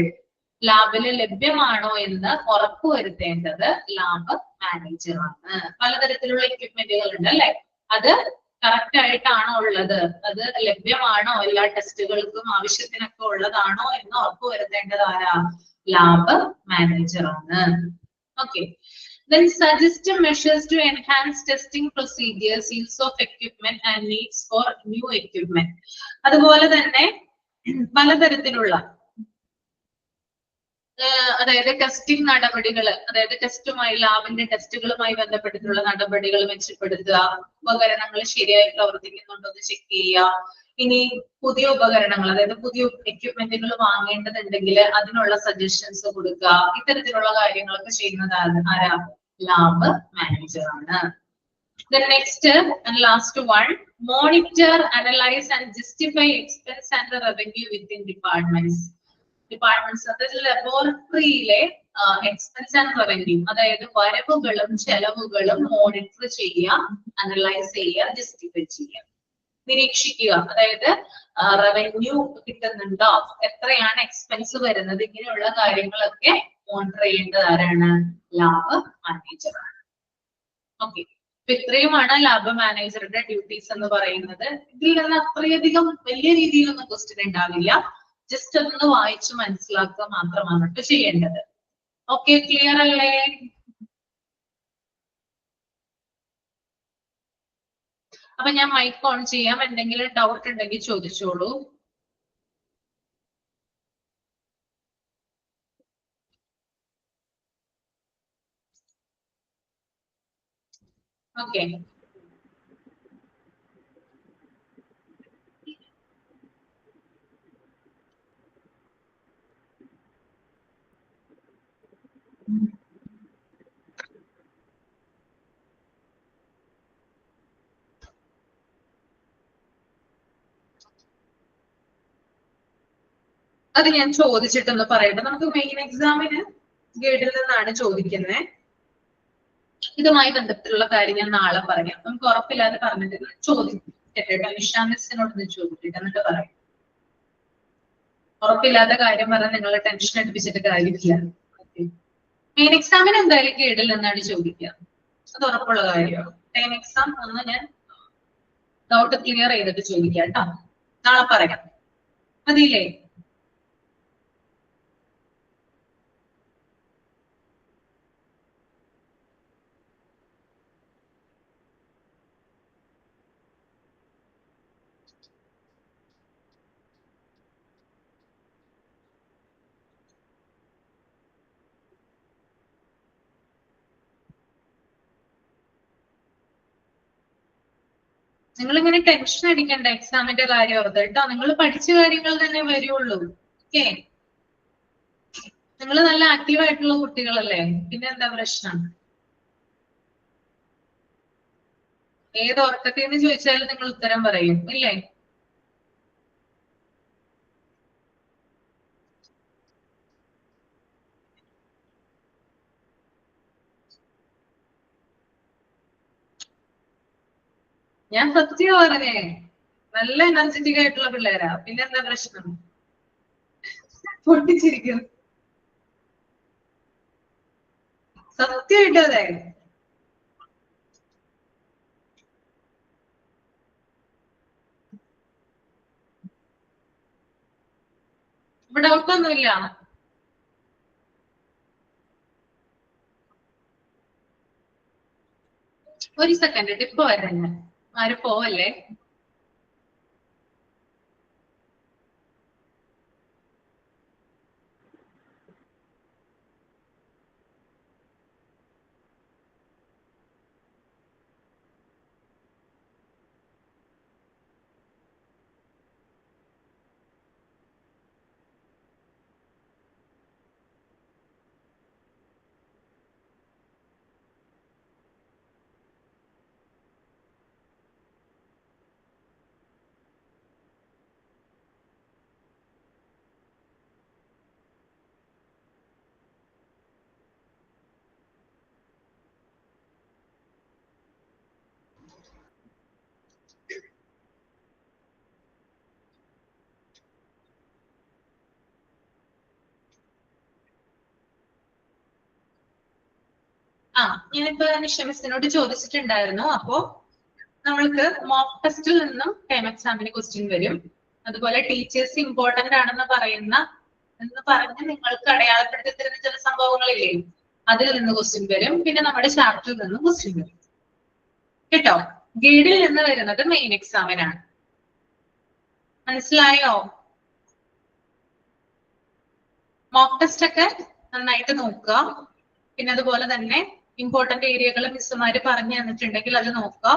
ലാബില് ലഭ്യമാണോ എന്ന് ഉറപ്പുവരുത്തേണ്ടത് ലാബ് മാനേജറാണ്. പലതരത്തിലുള്ള എക്യുപ്മെന്റുകൾ ഉണ്ട് അല്ലെ, അത് കറക്റ്റ് ആയിട്ടാണോ ഉള്ളത്, അത് ലഭ്യമാണോ, എല്ലാ ടെസ്റ്റുകൾക്കും ആവശ്യത്തിനൊക്കെ ഉള്ളതാണോ എന്ന് ഉറപ്പുവരുത്തേണ്ടത് ആരാ, ലാബ് മാനേജറാണ്. Okay. Then suggest measures to enhance testing procedures, use of equipment and needs for new equipment. അതുപോലെ തന്നെ പലതരത്തിലുള്ള അതായത് ടെസ്റ്റിംഗ് നടപടികൾ, അതായത് ടെസ്റ്റുമായി ലാബിന്റെ ടെസ്റ്റുകളുമായി ബന്ധപ്പെട്ടിട്ടുള്ള നടപടികൾ മെച്ചപ്പെടുത്തുക, ഉപകരണങ്ങൾ ശരിയായി പ്രവർത്തിക്കുന്നുണ്ടോ എന്ന് ചെക്ക് ചെയ്യുക. ഇനി പുതിയ ഉപകരണങ്ങൾ അതായത് പുതിയ എക്യുപ്മെന്റുകൾ വാങ്ങേണ്ടതുണ്ടെങ്കിൽ അതിനുള്ള സജഷൻസ് കൊടുക്കുക. ഇത്തരത്തിലുള്ള കാര്യങ്ങളൊക്കെ ചെയ്യുന്നത് ആരാ, ലാബ് മാനേജറാണ്. The next and last one, monitor, analyze and justify expense and the revenue within departments. അതായത് ലബോറട്ടറിയിലെ എക്സ്പെൻസ് ആൻഡ് റവന്യൂ, അതായത് വരവുകളും ചെലവുകളും മോണിറ്റർ ചെയ്യുക, അനലൈസ് ചെയ്യുക, ജസ്റ്റിഫൈ ചെയ്യുക, നിരീക്ഷിക്കുക. അതായത് റവന്യൂ കിട്ടുന്നുണ്ടോ, എത്രയാണ് എക്സ്പെൻസ് വരുന്നത്, ഇങ്ങനെയുള്ള കാര്യങ്ങളൊക്കെ മോണിറ്റർ ചെയ്യേണ്ടത് ആരാണ്, ലാബ് മാനേജറാണ്. ഓക്കെ. അപ്പൊ ഇത്രയുമാണ് ലാബ് മാനേജറുടെ ഡ്യൂട്ടീസ് എന്ന് പറയുന്നത്. ഇതിൽ നിന്ന് അത്രയധികം വലിയ രീതിയിലൊന്നും ക്വസ്റ്റ്യൻ ഉണ്ടാവില്ല, ജസ്റ്റ് ഒന്ന് വായിച്ചു മനസ്സിലാക്കുക മാത്രമാണ് കേട്ടോ ചെയ്യേണ്ടത്. ഓക്കെ, ക്ലിയർ അല്ലേ? അപ്പൊ ഞാൻ മൈക്ക് ഓൺ ചെയ്യാം, എന്തെങ്കിലും ഡൗട്ട് ഉണ്ടെങ്കിൽ ചോദിച്ചോളൂ. ഓക്കെ. അത് ഞാൻ ചോദിച്ചിട്ടൊന്ന് പറയട്ടെ. നമുക്ക് മെയിൻ എക്സാമിന് ഗൈഡിൽ നിന്നാണ് ചോദിക്കുന്നത്. ഇതുമായി ബന്ധപ്പെട്ടുള്ള കാര്യം ഞാൻ നാളെ പറയാം. നമുക്ക് ഉറപ്പില്ലാതെ പറഞ്ഞിട്ട് ചോദിക്കട്ടെ, നിഷാ മിസ്സിനോട് ചോദിച്ചിട്ട് എന്നിട്ട് പറയാം. ഉറപ്പില്ലാത്ത കാര്യം പറഞ്ഞാൽ നിങ്ങളെ ടെൻഷൻ അടുപ്പിച്ചിട്ട് കാര്യമില്ല. മെയിൻ എക്സാമിന് എന്തായാലും കേടില്ലെന്നാണ് ചോദിക്കുക. അത് ഉറപ്പുള്ള കാര്യമാണ്. ടൈം എക്സാം ഒന്ന് ഞാൻ ഡൗട്ട് ക്ലിയർ ചെയ്തിട്ട് ചോദിക്കാം കേട്ടോ. നാളെ പറയാം. മതിയില്ലേ? നിങ്ങൾ ഇങ്ങനെ ടെൻഷൻ അടിക്കണ്ട എക്സാമിന്റെ കാര്യം ഓർത്ത് കേട്ടോ. നിങ്ങൾ പഠിച്ച കാര്യങ്ങൾ തന്നെ വരുള്ളൂ. ഓക്കെ, നിങ്ങൾ നല്ല ആക്റ്റീവ് ആയിട്ടുള്ള കുട്ടികളല്ലേ, പിന്നെ എന്താ പ്രശ്നം? ഏത് ഓർക്കട്ടെന്ന് ചോദിച്ചാലും നിങ്ങൾ ഉത്തരം പറയും ഇല്ലേ? ഞാൻ സത്യം പറഞ്ഞേ, നല്ല എനർജറ്റിക് ആയിട്ടുള്ള പിള്ളേരാ. പിന്നെ എന്താ പ്രശ്നം? പൊട്ടിച്ചിരിക്കും. സത്യമായിട്ടും അതെ. ഇവിടെ ഡൗട്ടൊന്നുമില്ല. ഒരു സെക്കൻഡ്, ഇപ്പൊ വരാം. ആരും പോവല്ലേ. ഞാനിപ്പോ നിഷമിസിനോട് ചോദിച്ചിട്ടുണ്ടായിരുന്നു. അപ്പോ നമ്മൾക്ക് മോക്ക് ടെസ്റ്റിൽ നിന്നും ടൈം എക്സാമിന് ക്വസ്റ്റ്യൻ വരും. അതുപോലെ ടീച്ചേഴ്സ് ഇമ്പോർട്ടന്റ് ആണെന്ന് പറഞ്ഞ് നിങ്ങൾക്ക് അടയാളപ്പെടുത്തി തരുന്ന ചില സംഭവങ്ങളില്ലേ, അതിൽ നിന്ന് ക്വസ്റ്റ്യൻ വരും. പിന്നെ നമ്മുടെ ചാപ്റ്ററിൽ നിന്നും ക്വസ്റ്റ്യൻ വരും കേട്ടോ. ഗൈഡിൽ നിന്ന് വരുന്നത് മെയിൻ എക്സാമിനാണ്. മനസ്സിലായോ? മോക്ക് ടെസ്റ്റ് ഒക്കെ നന്നായിട്ട് നോക്കുക. പിന്നെ അതുപോലെ തന്നെ ഇമ്പോർട്ടന്റ് ഏരിയകൾ മിസ്സുമാര് പറഞ്ഞു തന്നിട്ടുണ്ടെങ്കിൽ അത് നോക്കുക.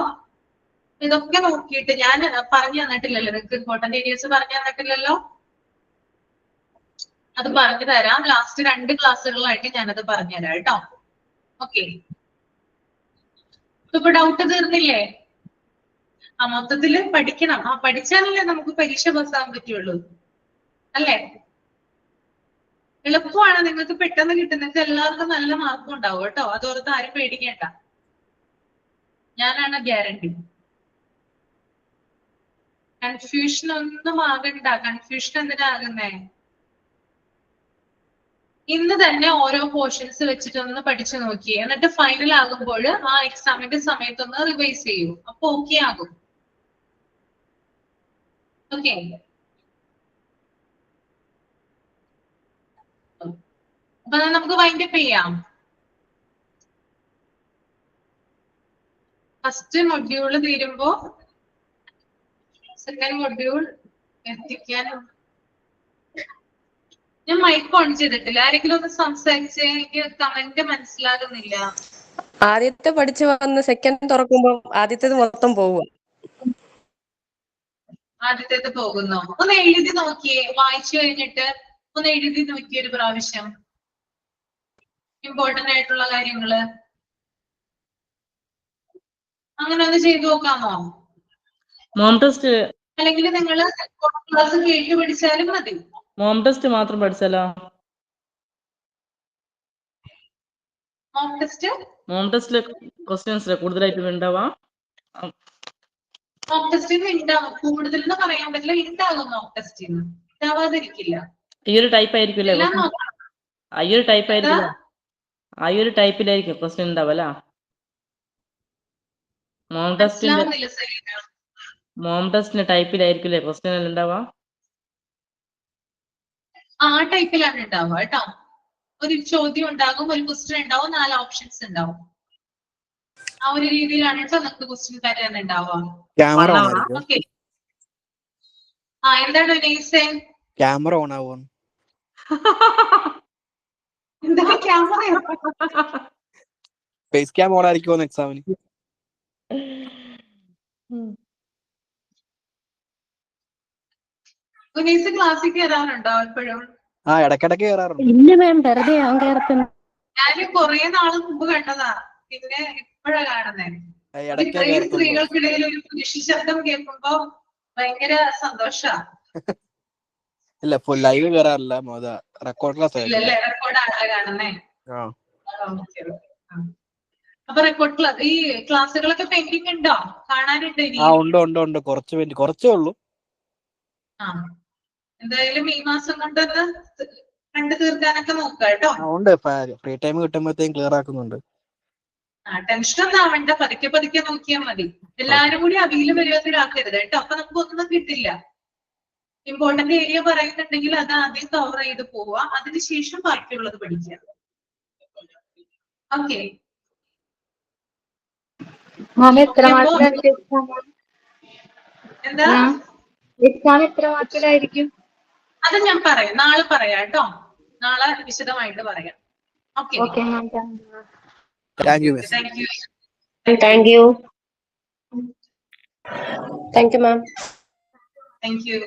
ഇതൊക്കെ നോക്കിയിട്ട്, ഞാൻ പറഞ്ഞു തന്നിട്ടില്ലല്ലോ നിങ്ങൾക്ക്, ഇമ്പോർട്ടന്റ് ഏരിയസ് പറഞ്ഞു തന്നിട്ടില്ലല്ലോ. അത് പറഞ്ഞു തരാം. ലാസ്റ്റ് 2 ക്ലാസ്സുകളായിട്ട് ഞാനത് പറഞ്ഞുതരാം കേട്ടോ. ഓക്കെ, ഇപ്പൊ ഡൗട്ട് തീർന്നില്ലേ? മൊത്തത്തില് പഠിക്കണം. പഠിച്ചാലല്ലേ നമുക്ക് പരീക്ഷ പാസ്സാകാൻ പറ്റുള്ളൂ അല്ലേ? എളുപ്പമാണ്, നിങ്ങൾക്ക് പെട്ടെന്ന് കിട്ടും. നിങ്ങൾക്ക് എല്ലാവർക്കും നല്ല മാർക്കും ഉണ്ടാവും കേട്ടോ. അതോർത്ത് ആരും പേടിക്കേണ്ട, ഞാനാണ് ഗ്യാരണ്ടി. കൺഫ്യൂഷൻ ഒന്നും ആകണ്ട. കൺഫ്യൂഷൻ എന്തിനാകുന്നേ? ഇന്ന് തന്നെ ഓരോ പോർഷൻസ് വെച്ചിട്ടൊന്ന് പഠിച്ചു നോക്കിയേ. എന്നിട്ട് ഫൈനൽ ആകുമ്പോൾ ആ എക്സാമിന്റെ സമയത്തൊന്ന് റിവൈസ് ചെയ്യൂ. അപ്പൊ ഓക്കെ ആകും. ഓക്കെ, അപ്പൊ നമുക്ക് വൈൻഡപ്പ് ചെയ്യാം. ഫസ്റ്റ് മൊഡ്യൂള് തീരുമ്പോ സെക്കൻഡ് മൊഡ്യൂൾ എത്തിക്കാനും. ഞാൻ മൈക്ക് ഓൺ ചെയ്തിട്ടില്ല. ആരെങ്കിലും ഒന്ന് സംസാരിച്ച്, എനിക്ക് കമന്റ് മനസ്സിലാകുന്നില്ല. ആദ്യത്തെ പഠിച്ചു വന്ന് സെക്കൻഡ് തുറക്കുമ്പോ ആദ്യത്തേത് മൊത്തം പോവുക. ആദ്യത്തേത് പോകുന്നു. ഒന്ന് എഴുതി നോക്കിയേ. വായിച്ചു കഴിഞ്ഞിട്ട് ഒന്ന് എഴുതി നോക്കിയേ ഒരു പ്രാവശ്യം, ഇമ്പോർട്ടന്റ് ആയിട്ടുള്ള കാര്യങ്ങള്. അങ്ങനെ ഒന്ന് ചെയ്തു നോക്കാമോ? മോം ടെസ്റ്റ് അല്ലെങ്കിൽ നിങ്ങൾ ക്ലാസ് കേട്ട് പഠിച്ചാലും മതി. മോം ടെസ്റ്റ് മാത്രം പഠിച്ചാലോ? മോം ടെസ്റ്റിലെ ക്വസ്റ്റ്യൻസ് കൂടുതലായിട്ട് ഉണ്ടാവാ? മോക്ക് ടെസ്റ്റിന് ഉണ്ടാവും. കൂടുതൽ എന്ന് പറയാൻ പറ്റില്ല, ഉണ്ടാകും. മോക്ക് ടെസ്റ്റിന് ഉണ്ടാവാതിരിക്കില്ല. ഈ ഒരു ടൈപ്പ് ആയിരിക്കില്ലേ? ഈ ഒരു ടൈപ്പ് ആയിരിക്കില്ല. ആ ഒരു ടൈപ്പിലായിരിക്കും ക്വസ്റ്റ്യൻ ഉണ്ടാവല്ല. മോം മനസ്സിലാവുന്നില്ല സലീന. ടെസ്റ്റിന്റെ ടൈപ്പിലായിരിക്കില്ലേ ക്വസ്റ്റ്യൻ എല്ലാം ഉണ്ടാവുക? ആ ടൈപ്പിലാണ് ഉണ്ടാവുക കേട്ടോ. ഒരു ചോദ്യം ഉണ്ടാകും, ഒരു ക്വസ്റ്റ്യൻ ഉണ്ടാവും, 4 ഓപ്ഷൻസ് ഉണ്ടാവും. ആ ഒരു രീതിയിലാണ് കേട്ടോ നമുക്ക് ക്വസ്റ്റ്യൻ പാറ്റേൺ ഉണ്ടാവുക. Camera on One hour. ആയിരിക്കും. ഓക്കെ. ആ എന്താണ് വിനീസേ? ക്യാമറ ഓൺ ആവും. എന്താണ് ക്യാമറ? ഫേസ് ക്യാം ഓൺ ആയിരിക്കുമോ എക്സാമിന്? വിനീസ് ക്ലാസ്സിൽ കയറാറുണ്ടോ എപ്പോഴും? ആ ഇടയ്ക്കിടയ്ക്ക് കയറാറുണ്ട്. ഇല്ല മാം, വെറുതെ അവൻ കയറത്തുന്നു. ഞാൻ കുറെ നാള് മുമ്പ് കണ്ടതാ, പിന്നെ ഇപ്പോഴാ കാണുന്നേ. ഇടയ്ക്ക് ഇത്രയും കയറത്തുള്ളൂ. സ്ത്രീകൾക്കിടയിൽ ഒരു പുരുഷ ശബ്ദം കേൾക്കുമ്പോ ഭയങ്കര സന്തോഷാ. ഇല്ല ഫുൾ ലൈവ് കയറാറില്ല, റെക്കോർഡ് ക്ലാസ് ആയിരുന്നു. ഇല്ലല്ലേ, റെക്കോർഡാണ് കാണുന്നേ. ആ ഓക്കെ. അപ്പൊ റെക്കോർഡ് ക്ലാസ്, ഈ ക്ലാസ്സുകളൊക്കെ പെൻഡിങ് ഉണ്ടോ? കാണാനുണ്ടോ ഇനി? ആ ഉണ്ട് കുറച്ചേ ഉള്ളൂ. ആ എന്തായാലും ഈ മാസം കൊണ്ടൊന്ന് കണ്ടു തീർക്കാനൊക്കെ നോക്കാം കേട്ടോ. ഉണ്ട്, ഫ്രീ ടൈം കിട്ടുമ്പോഴത്തേക്കും ക്ലിയർ ആക്കുന്നുണ്ട്. ടെൻഷൻ ഒന്നും ആവണ്ട, പതുക്കെ പതുക്കെ നോക്കിയാൽ മതി. എല്ലാരും കൂടി അവിയില് പരുവത്തിലാക്കരുത് കേട്ടോ, അപ്പൊ നമുക്ക് ഒന്നും കിട്ടില്ല. ഇമ്പോർട്ടന്റ് ഏരിയ പറയുന്നുണ്ടെങ്കിൽ അത് ആദ്യം കവർ ചെയ്ത് പോവുക, അതിനുശേഷം ബാക്കിയുള്ളത് പഠിക്കുക. ഓക്കെ. മാം എത്ര മാർക്കിലായിരിക്കും എക്സാം? എന്താ? എക്സാം എത്ര മാർക്കിലായിരിക്കും? അത് ഞാൻ പറയാം, നാളെ പറയാം കേട്ടോ. നാളെ വിശദമായിട്ട് പറയാം. Okay. Okay ma'am. Thank you miss. Thank you. Thank you. Thank you ma'am. Thank you.